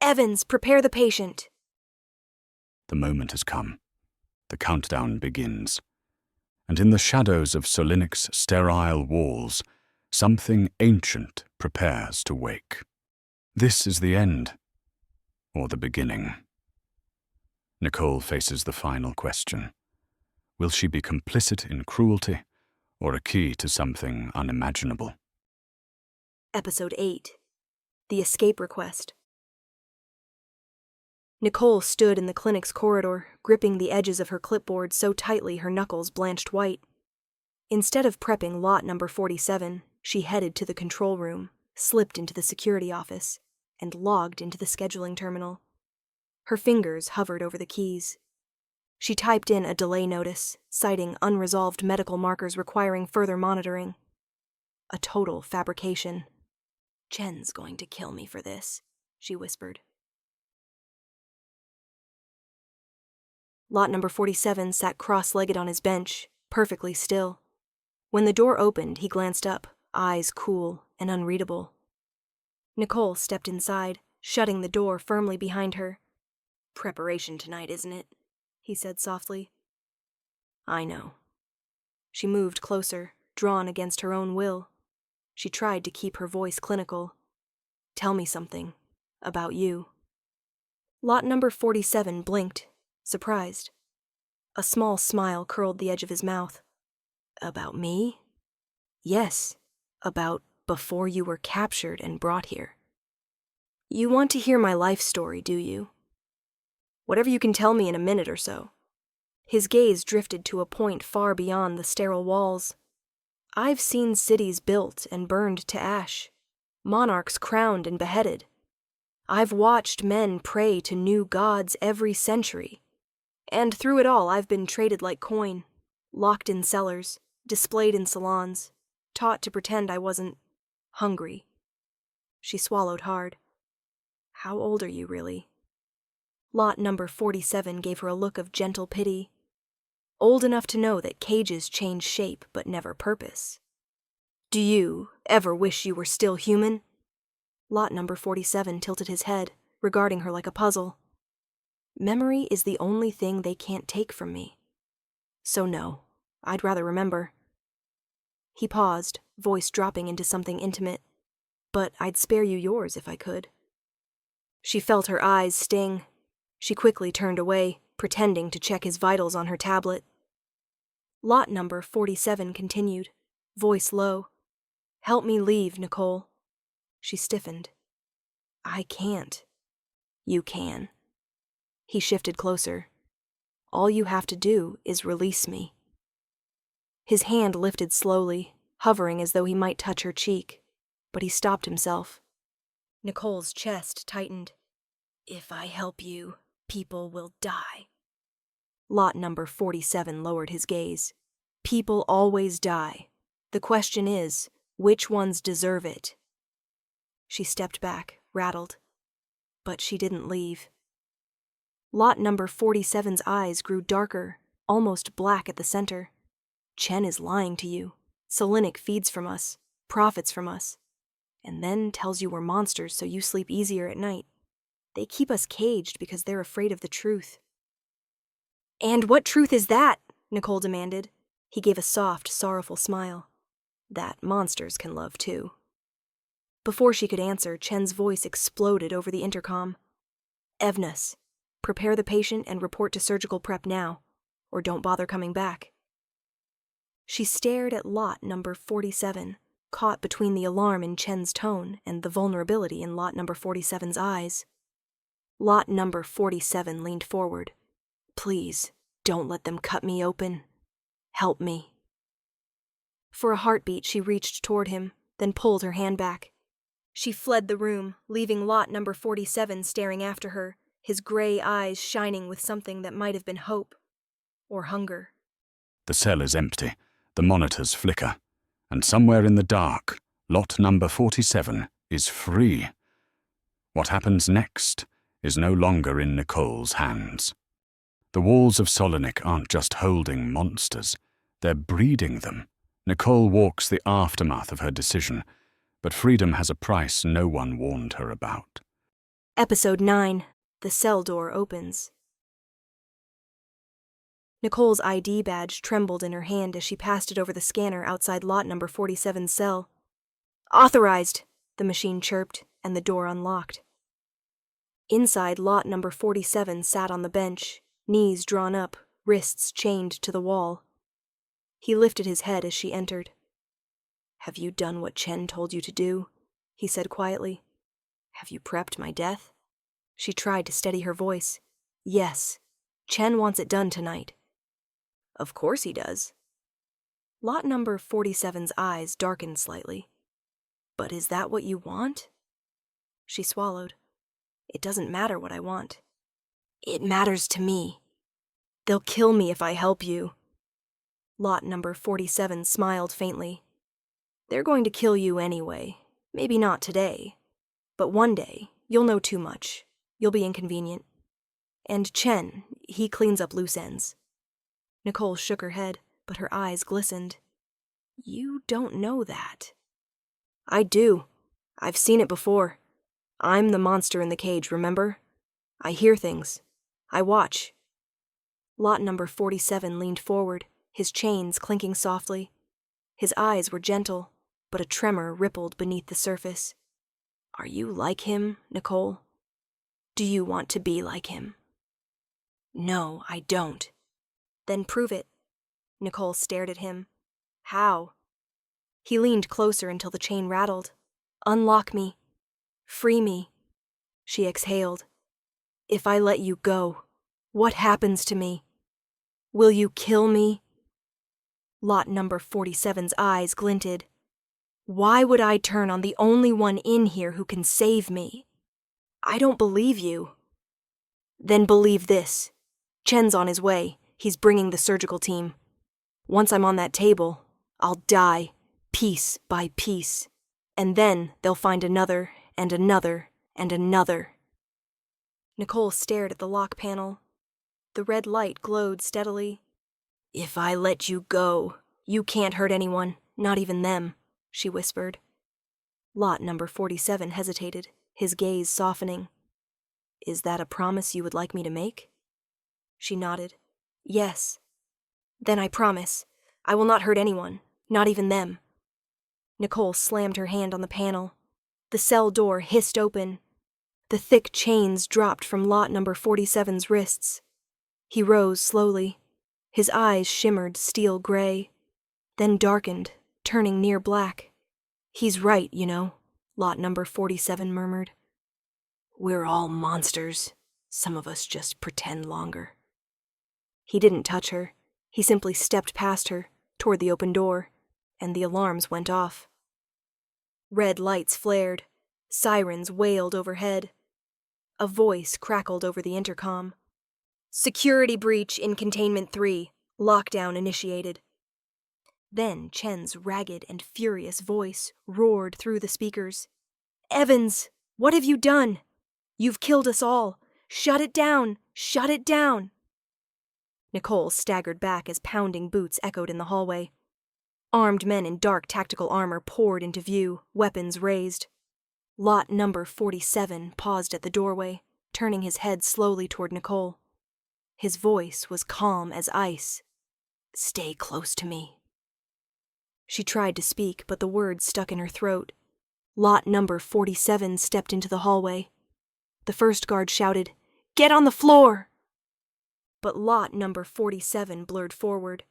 S2: Evans, prepare the patient.
S1: The moment has come. The countdown begins. And in the shadows of Solynic's sterile walls, something ancient prepares to wake. This is the end, or the beginning. Nicole faces the final question. Will she be complicit in cruelty, or a key to something unimaginable?
S2: Episode 8. The Escape Request. Nicole stood in the clinic's corridor, gripping the edges of her clipboard so tightly her knuckles blanched white. Instead of prepping lot number 47, she headed to the control room, slipped into the security office, and logged into the scheduling terminal. Her fingers hovered over the keys. She typed in a delay notice, citing unresolved medical markers requiring further monitoring. A total fabrication. Chen's going to kill me for this, she whispered. Lot number 47 sat cross-legged on his bench, perfectly still. When the door opened, he glanced up, eyes cool and unreadable. Nicole stepped inside, shutting the door firmly behind her. Preparation tonight, isn't it? He said softly. I know. She moved closer, drawn against her own will. She tried to keep her voice clinical. Tell me something. About you. Lot number 47 blinked, surprised. A small smile curled the edge of his mouth. About me? Yes, about before you were captured and brought here. You want to hear my life story, do you? Whatever you can tell me in a minute or so. His gaze drifted to a point far beyond the sterile walls. I've seen cities built and burned to ash, monarchs crowned and beheaded. I've watched men pray to new gods every century. And through it all, I've been traded like coin, locked in cellars, displayed in salons, taught to pretend I wasn't hungry. She swallowed hard. How old are you, really? Lot number 47 gave her a look of gentle pity. Old enough to know that cages change shape but never purpose. Do you ever wish you were still human? Lot number 47 tilted his head, regarding her like a puzzle. Memory is the only thing they can't take from me. So no, I'd rather remember. He paused, voice dropping into something intimate. But I'd spare you yours if I could. She felt her eyes sting. She quickly turned away, pretending to check his vitals on her tablet. Lot number 47 continued, voice low. Help me leave, Nicole. She stiffened. I can't. You can. He shifted closer. All you have to do is release me. His hand lifted slowly, hovering as though he might touch her cheek, but he stopped himself. Nicole's chest tightened. If I help you, people will die. Lot number 47 lowered his gaze. People always die. The question is, which ones deserve it? She stepped back, rattled. But she didn't leave. Lot number 47's eyes grew darker, almost black at the center. Chen is lying to you. Solynic feeds from us, profits from us, and then tells you we're monsters so you sleep easier at night. They keep us caged because they're afraid of the truth." "And what truth is that?" Nicole demanded. He gave a soft, sorrowful smile. "That monsters can love too." Before she could answer, Chen's voice exploded over the intercom. "Evnus, prepare the patient and report to surgical prep now, or don't bother coming back." She stared at lot number 47, caught between the alarm in Chen's tone and the vulnerability in lot number 47's eyes. Lot number 47 leaned forward. "Please, don't let them cut me open. Help me." For a heartbeat, she reached toward him, then pulled her hand back. She fled the room, leaving lot number 47 staring after her, his gray eyes shining with something that might have been hope or hunger.
S1: The cell is empty. The monitors flicker. And somewhere in the dark, lot number 47 is free. What happens next is no longer in Nicole's hands. The walls of Solynic aren't just holding monsters, they're breeding them. Nicole walks the aftermath of her decision, but freedom has a price no one warned her about.
S2: Episode 9. The cell door opens. Nicole's ID badge trembled in her hand as she passed it over the scanner outside lot number 47's cell. "Authorized," the machine chirped, and the door unlocked. Inside, lot number 47 sat on the bench, knees drawn up, wrists chained to the wall. He lifted his head as she entered. "Have you done what Chen told you to do?" he said quietly. "Have you prepped my death?" She tried to steady her voice. "Yes. Chen wants it done tonight." "Of course he does." Lot number 47's eyes darkened slightly. "But is that what you want?" She swallowed. "It doesn't matter what I want. It matters to me. They'll kill me if I help you." Lot number 47 smiled faintly. "They're going to kill you anyway. Maybe not today. But one day, you'll know too much. You'll be inconvenient. And Chen, he cleans up loose ends." Nicole shook her head, but her eyes glistened. "You don't know that." "I do. I've seen it before. I'm the monster in the cage, remember? I hear things. I watch." Lot number 47 leaned forward, his chains clinking softly. His eyes were gentle, but a tremor rippled beneath the surface. "Are you like him, Nicole? Do you want to be like him?" "No, I don't." "Then prove it." Nicole stared at him. "How?" He leaned closer until the chain rattled. "Unlock me. Free me." She exhaled. "If I let you go, what happens to me? Will you kill me?" Lot number 47's eyes glinted. "Why would I turn on the only one in here who can save me? I don't believe you." "Then believe this. Chen's on his way. He's bringing the surgical team. Once I'm on that table, I'll die, piece by piece. And then they'll find another, and another, and another." Nicole stared at the lock panel. The red light glowed steadily. "If I let you go, you can't hurt anyone, not even them," she whispered. Lot number 47 hesitated, his gaze softening. "Is that a promise you would like me to make?" She nodded. "Yes." "Then I promise. I will not hurt anyone, not even them." Nicole slammed her hand on the panel. The cell door hissed open. The thick chains dropped from lot number 47's wrists. He rose slowly. His eyes shimmered steel gray, then darkened, turning near black. "He's right, you know," lot number 47 murmured. "We're all monsters. Some of us just pretend longer." He didn't touch her. He simply stepped past her, toward the open door, and the alarms went off. Red lights flared. Sirens wailed overhead. A voice crackled over the intercom. "Security breach in Containment 3. Lockdown initiated." Then Chen's ragged and furious voice roared through the speakers. "Evans, what have you done? You've killed us all. Shut it down! Shut it down!" Nicole staggered back as pounding boots echoed in the hallway. Armed men in dark tactical armor poured into view, weapons raised. Lot number 47 paused at the doorway, turning his head slowly toward Nicole. His voice was calm as ice. "Stay close to me." She tried to speak, but the words stuck in her throat. Lot number 47 stepped into the hallway. The first guard shouted, "Get on the floor!" But lot number 47 blurred forward.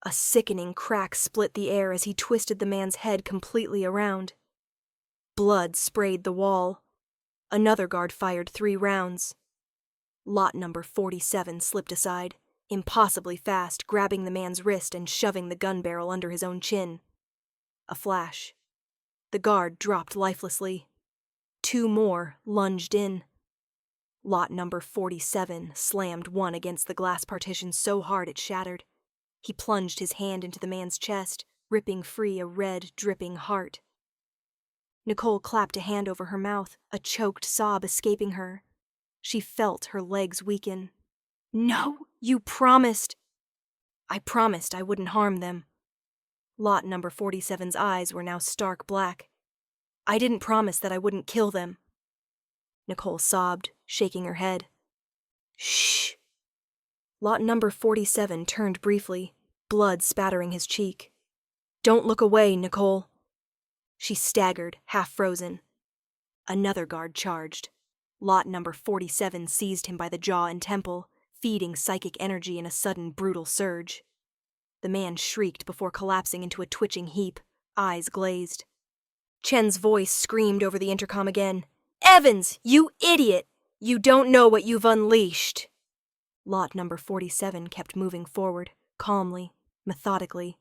S2: A sickening crack split the air as he twisted the man's head completely around. Blood sprayed the wall. Another guard fired 3 rounds. Lot number 47 slipped aside, impossibly fast, grabbing the man's wrist and shoving the gun barrel under his own chin. A flash. The guard dropped lifelessly. 2 more lunged in. Lot number 47 slammed one against the glass partition so hard it shattered. He plunged his hand into the man's chest, ripping free a red, dripping heart. Nicole clapped a hand over her mouth, a choked sob escaping her. She felt her legs weaken. "No, you promised." "I promised I wouldn't harm them." Lot number 47's eyes were now stark black. "I didn't promise that I wouldn't kill them." Nicole sobbed, shaking her head. "Shh." Lot number 47 turned briefly, blood spattering his cheek. "Don't look away, Nicole." She staggered, half frozen. Another guard charged. Lot number 47 seized him by the jaw and temple, feeding psychic energy in a sudden, brutal surge. The man shrieked before collapsing into a twitching heap, eyes glazed. Chen's voice screamed over the intercom again. "Evans, you idiot! You don't know what you've unleashed." Lot number 47 kept moving forward, calmly, methodically.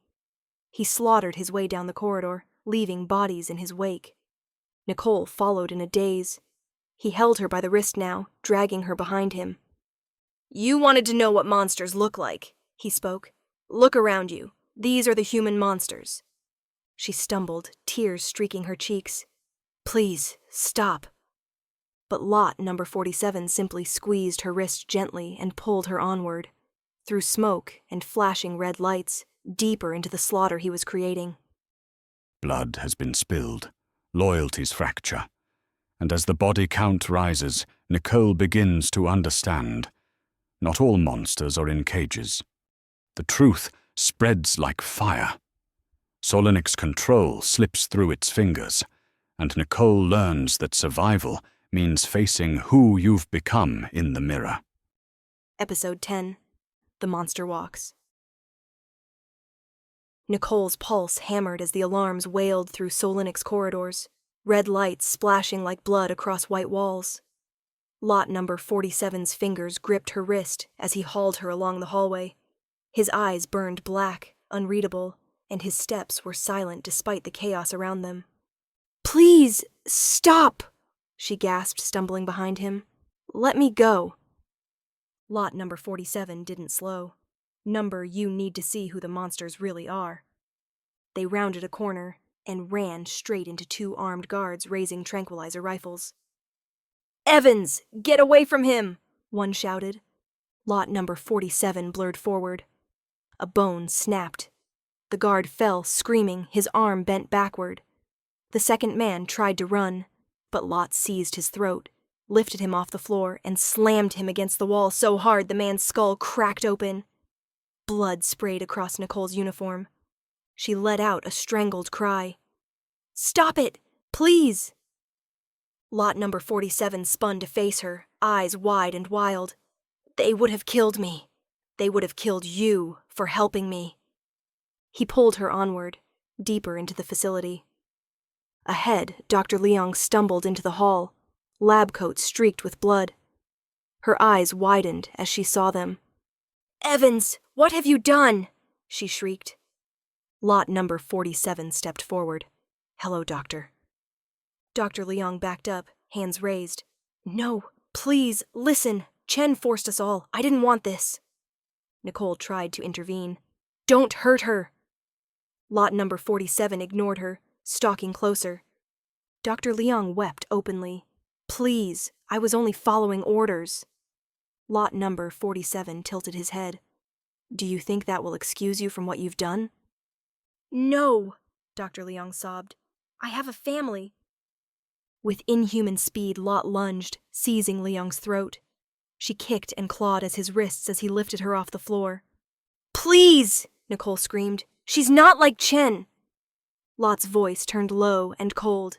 S2: He slaughtered his way down the corridor, leaving bodies in his wake. Nicole followed in a daze. He held her by the wrist now, dragging her behind him. "You wanted to know what monsters look like," he spoke. "Look around you. These are the human monsters." She stumbled, tears streaking her cheeks. "Please, stop." But Lot number 47 simply squeezed her wrist gently and pulled her onward, through smoke and flashing red lights, deeper into the slaughter he was creating.
S1: Blood has been spilled, loyalties fracture, and as the body count rises, Nicole begins to understand. Not all monsters are in cages. The truth spreads like fire. Solynic's control slips through its fingers, and Nicole learns that survival means facing who you've become in the mirror.
S2: Episode 10. The Monster Walks. Nicole's pulse hammered as the alarms wailed through Solynic's corridors, red lights splashing like blood across white walls. Lot number 47's fingers gripped her wrist as he hauled her along the hallway. His eyes burned black, unreadable, and his steps were silent despite the chaos around them. "Please, stop!" she gasped, stumbling behind him. "Let me go." Lot number 47 didn't slow. Number you need to see who the monsters really are. They rounded a corner and ran straight into 2 armed guards raising tranquilizer rifles. "Evans, get away from him!" one shouted. Lot number 47 blurred forward. A bone snapped. The guard fell, screaming, his arm bent backward. The second man tried to run, but Lot seized his throat, lifted him off the floor, and slammed him against the wall so hard the man's skull cracked open. Blood sprayed across Nicole's uniform. She let out a strangled cry. "Stop it! Please!" Lot number 47 spun to face her, eyes wide and wild. "They would have killed me. They would have killed you for helping me." He pulled her onward, deeper into the facility. Ahead, Dr. Leong stumbled into the hall, lab coat streaked with blood. Her eyes widened as she saw them. "Evans, what have you done?" she shrieked. Lot number 47 stepped forward. "Hello, doctor." Dr. Leong backed up, hands raised. "No, please, listen. Chen forced us all. I didn't want this." Nicole tried to intervene. "Don't hurt her." Lot number 47 ignored her, stalking closer. Dr. Leong wept openly. "Please, I was only following orders." Lot number 47 tilted his head. Do you think that will excuse you from what you've done? No, Dr. Leong sobbed. I have a family. With inhuman speed, Lot lunged, seizing Leong's throat. She kicked and clawed at his wrists as he lifted her off the floor. Please, Nicole screamed. She's not like Chen. Lot's voice turned low and cold.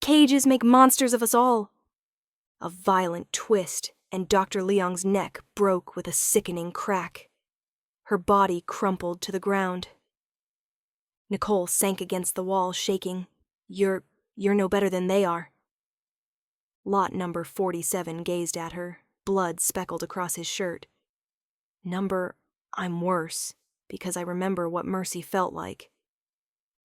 S2: Cages make monsters of us all. A violent twist, and Dr. Leong's neck broke with a sickening crack. Her body crumpled to the ground. Nicole sank against the wall, shaking. You're no better than they are. Lot number 47 gazed at her, blood speckled across his shirt. I'm worse, because I remember what mercy felt like.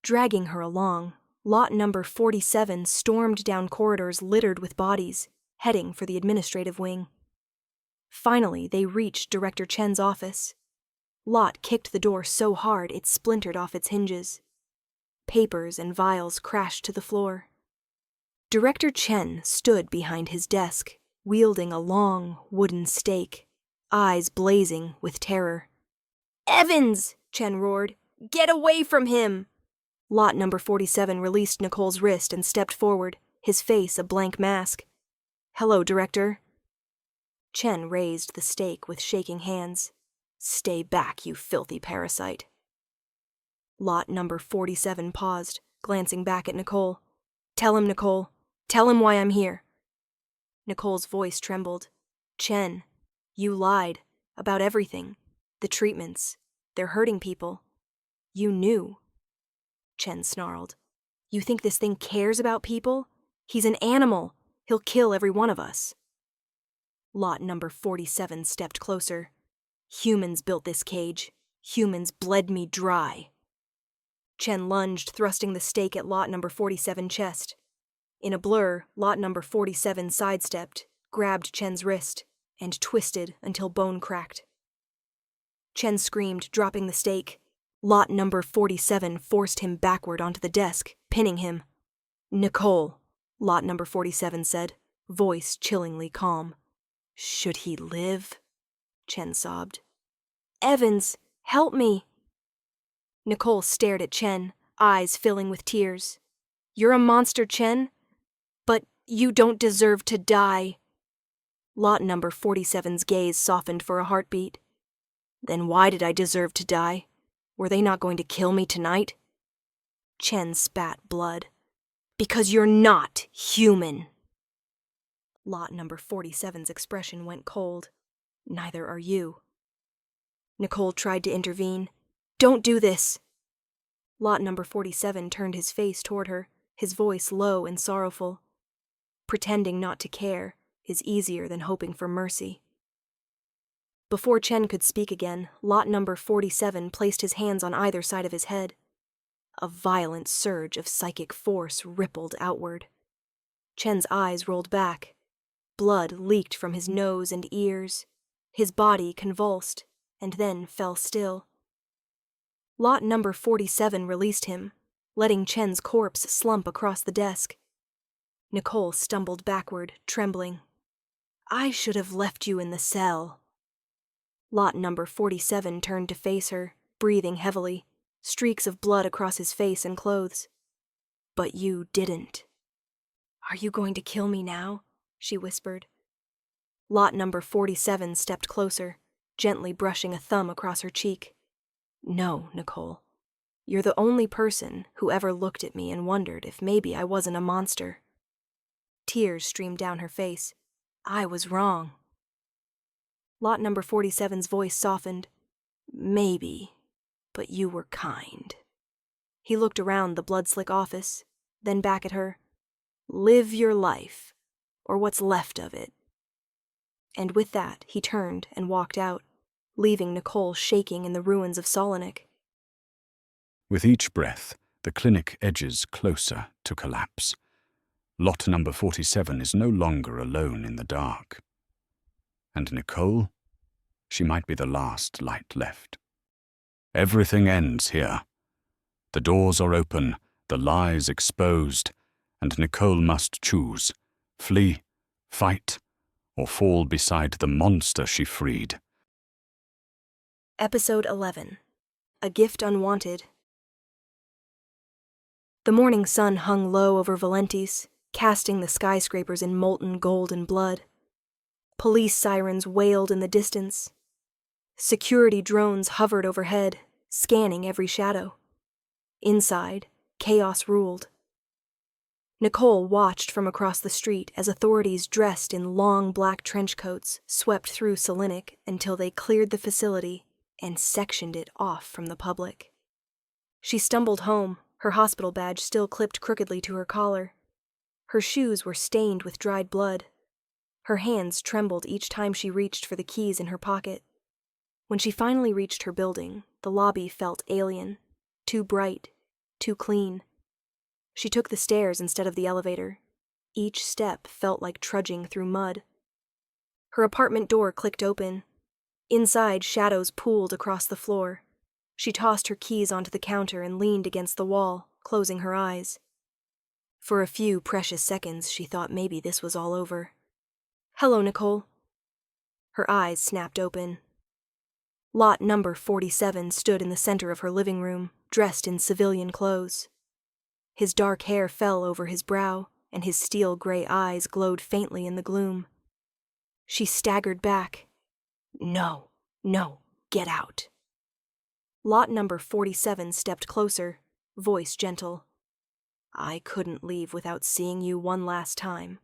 S2: Dragging her along, Lot number 47 stormed down corridors littered with bodies, heading for the administrative wing. Finally, they reached Director Chen's office. Lot kicked the door so hard it splintered off its hinges. Papers and vials crashed to the floor. Director Chen stood behind his desk, wielding a long, wooden stake, eyes blazing with terror. Evans! Chen roared. Get away from him! Lot number 47 released Nicole's wrist and stepped forward, his face a blank mask. Hello, Director. Chen raised the stake with shaking hands. Stay back, you filthy parasite. Lot number 47 paused, glancing back at Nicole. Tell him, Nicole. Tell him why I'm here. Nicole's voice trembled. Chen, you lied about everything. The treatments. They're hurting people. You knew. Chen snarled. You think this thing cares about people? He's an animal. He'll kill every one of us. Lot number 47 stepped closer. Humans built this cage. Humans bled me dry. Chen lunged, thrusting the stake at Lot number 47's chest. In a blur, Lot number 47 sidestepped, grabbed Chen's wrist, and twisted until bone cracked. Chen screamed, dropping the stake. Lot number 47 forced him backward onto the desk, pinning him. Nicole, Lot number 47 said, voice chillingly calm. Should he live? Chen sobbed. Evans, help me. Nicole stared at Chen, eyes filling with tears. You're a monster, Chen, but you don't deserve to die. Lot number 47's gaze softened for a heartbeat. Then why did I deserve to die? Were they not going to kill me tonight? Chen spat blood. Because you're not human. Lot number 47's expression went cold. Neither are you. Nicole tried to intervene. Don't do this. Lot number 47 turned his face toward her, his voice low and sorrowful. Pretending not to care is easier than hoping for mercy. Before Chen could speak again, Lot number 47 placed his hands on either side of his head. A violent surge of psychic force rippled outward. Chen's eyes rolled back. Blood leaked from his nose and ears. His body convulsed, and then fell still. Lot number 47 released him, letting Chen's corpse slump across the desk. Nicole stumbled backward, trembling. I should have left you in the cell. Lot number 47 turned to face her, breathing heavily, streaks of blood across his face and clothes. But you didn't. Are you going to kill me now? She whispered. Lot number 47 stepped closer, gently brushing a thumb across her cheek. No, Nicole. You're the only person who ever looked at me and wondered if maybe I wasn't a monster. Tears streamed down her face. I was wrong. Lot number 47's voice softened. Maybe, but you were kind. He looked around the blood-slick office, then back at her. Live your life, or what's left of it. And with that, he turned and walked out, leaving Nicole shaking in the ruins of Solynic.
S1: With each breath, the clinic edges closer to collapse. Lot number 47 is no longer alone in the dark. And Nicole? She might be the last light left. Everything ends here. The doors are open, the lies exposed, and Nicole must choose, flee, fight, or fall beside the monster she freed.
S2: Episode 11. A Gift Unwanted. The morning sun hung low over Valentis, casting the skyscrapers in molten gold and blood. Police sirens wailed in the distance. Security drones hovered overhead, scanning every shadow. Inside, chaos ruled. Nicole watched from across the street as authorities dressed in long black trench coats swept through Solynic until they cleared the facility and sectioned it off from the public. She stumbled home, her hospital badge still clipped crookedly to her collar. Her shoes were stained with dried blood. Her hands trembled each time she reached for the keys in her pocket. When she finally reached her building, the lobby felt alien, too bright, too clean. She took the stairs instead of the elevator. Each step felt like trudging through mud. Her apartment door clicked open. Inside, shadows pooled across the floor. She tossed her keys onto the counter and leaned against the wall, closing her eyes. For a few precious seconds, she thought maybe this was all over. "Hello, Nicole." Her eyes snapped open. Lot number 47 stood in the center of her living room, dressed in civilian clothes. His dark hair fell over his brow, and his steel-gray eyes glowed faintly in the gloom. She staggered back. No, get out." Lot number 47 stepped closer, voice gentle. "I couldn't leave without seeing you one last time."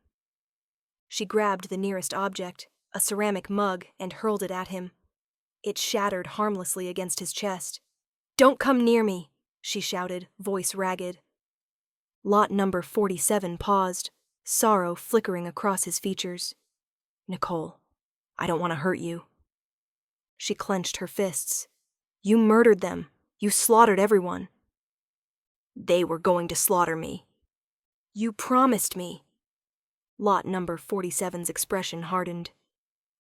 S2: She grabbed the nearest object, a ceramic mug, and hurled it at him. It shattered harmlessly against his chest. "Don't come near me," she shouted, voice ragged. Lot number 47 paused, sorrow flickering across his features. "Nicole, I don't want to hurt you." She clenched her fists. "You murdered them. You slaughtered everyone." "They were going to slaughter me." "You promised me." Lot number 47's expression hardened.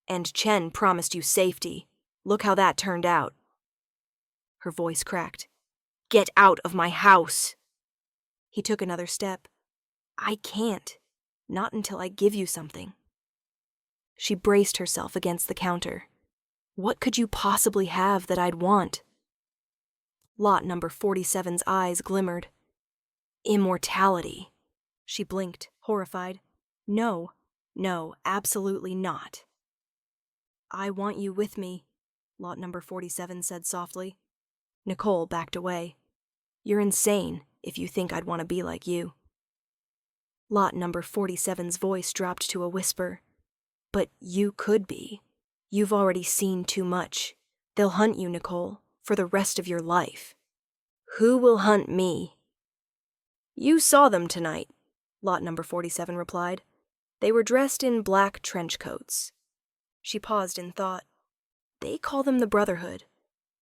S2: "And Chen promised you safety. Look how that turned out." Her voice cracked. "Get out of my house." He took another step. "I can't. Not until I give you something." She braced herself against the counter. "What could you possibly have that I'd want?" Lot number 47's eyes glimmered. "Immortality." She blinked, horrified. No, absolutely not." "I want you with me," Lot number 47 said softly. Nicole backed away. "You're insane if you think I'd want to be like you." Lot number 47's voice dropped to a whisper. "But you could be. You've already seen too much. They'll hunt you, Nicole, for the rest of your life." "Who will hunt me?" "You saw them tonight," Lot number 47 replied. "They were dressed in black trench coats." She paused in thought. "They call them the Brotherhood.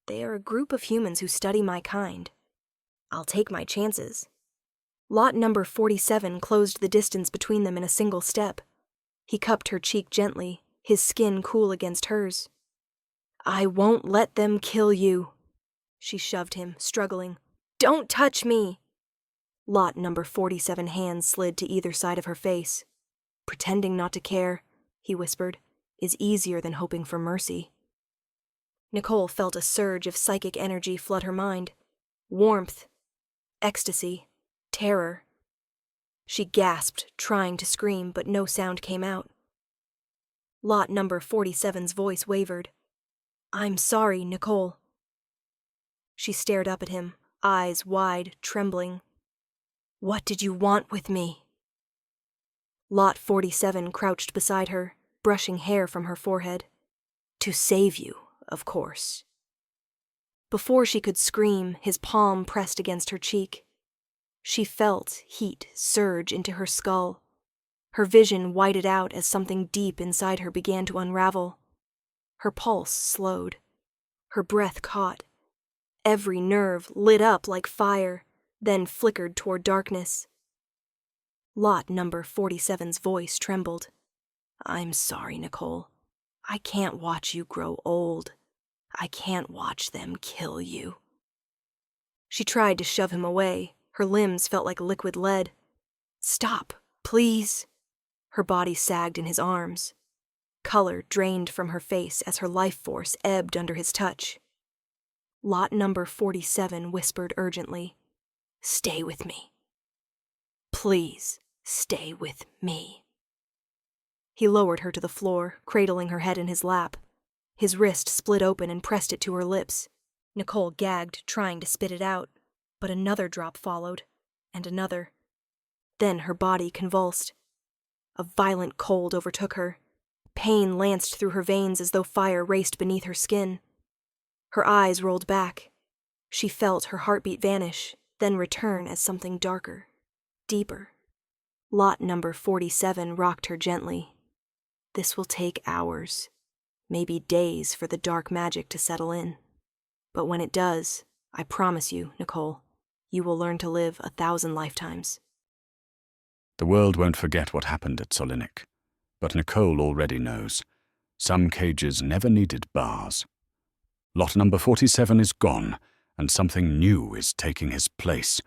S2: They are a group of humans who study my kind. I'll take my chances." Lot number 47 closed the distance between them in a single step. He cupped her cheek gently, his skin cool against hers. "I won't let them kill you." She shoved him, struggling. "Don't touch me." Lot number 47 hands slid to either side of her face. "Pretending not to care," he whispered, "is easier than hoping for mercy." Nicole felt a surge of psychic energy flood her mind. Warmth, ecstasy, terror. She gasped, trying to scream, but no sound came out. Lot number 47's voice wavered. "I'm sorry, Nicole." She stared up at him, eyes wide, trembling. "What did you want with me?" Lot 47 crouched beside her, brushing hair from her forehead. "To save you, of course." Before she could scream, his palm pressed against her cheek. She felt heat surge into her skull. Her vision whited out as something deep inside her began to unravel. Her pulse slowed. Her breath caught. Every nerve lit up like fire, then flickered toward darkness. Lot number 47's voice trembled. "I'm sorry, Nicole. I can't watch you grow old. I can't watch them kill you." She tried to shove him away. Her limbs felt like liquid lead. "Stop, please." Her body sagged in his arms. Color drained from her face as her life force ebbed under his touch. Lot number 47 whispered urgently, "Stay with me. Please, stay with me." He lowered her to the floor, cradling her head in his lap. His wrist split open and pressed it to her lips. Nicole gagged, trying to spit it out, but another drop followed, and another. Then her body convulsed. A violent cold overtook her. Pain lanced through her veins as though fire raced beneath her skin. Her eyes rolled back. She felt her heartbeat vanish, then return as something darker, deeper. Lot number 47 rocked her gently. This will take hours, maybe days for the dark magic to settle in. But when it does, I promise you, Nicole, you will learn to live 1,000 lifetimes.
S1: The world won't forget what happened at Solynic, but Nicole already knows. Some cages never needed bars. Lot number 47 is gone, and something new is taking his place.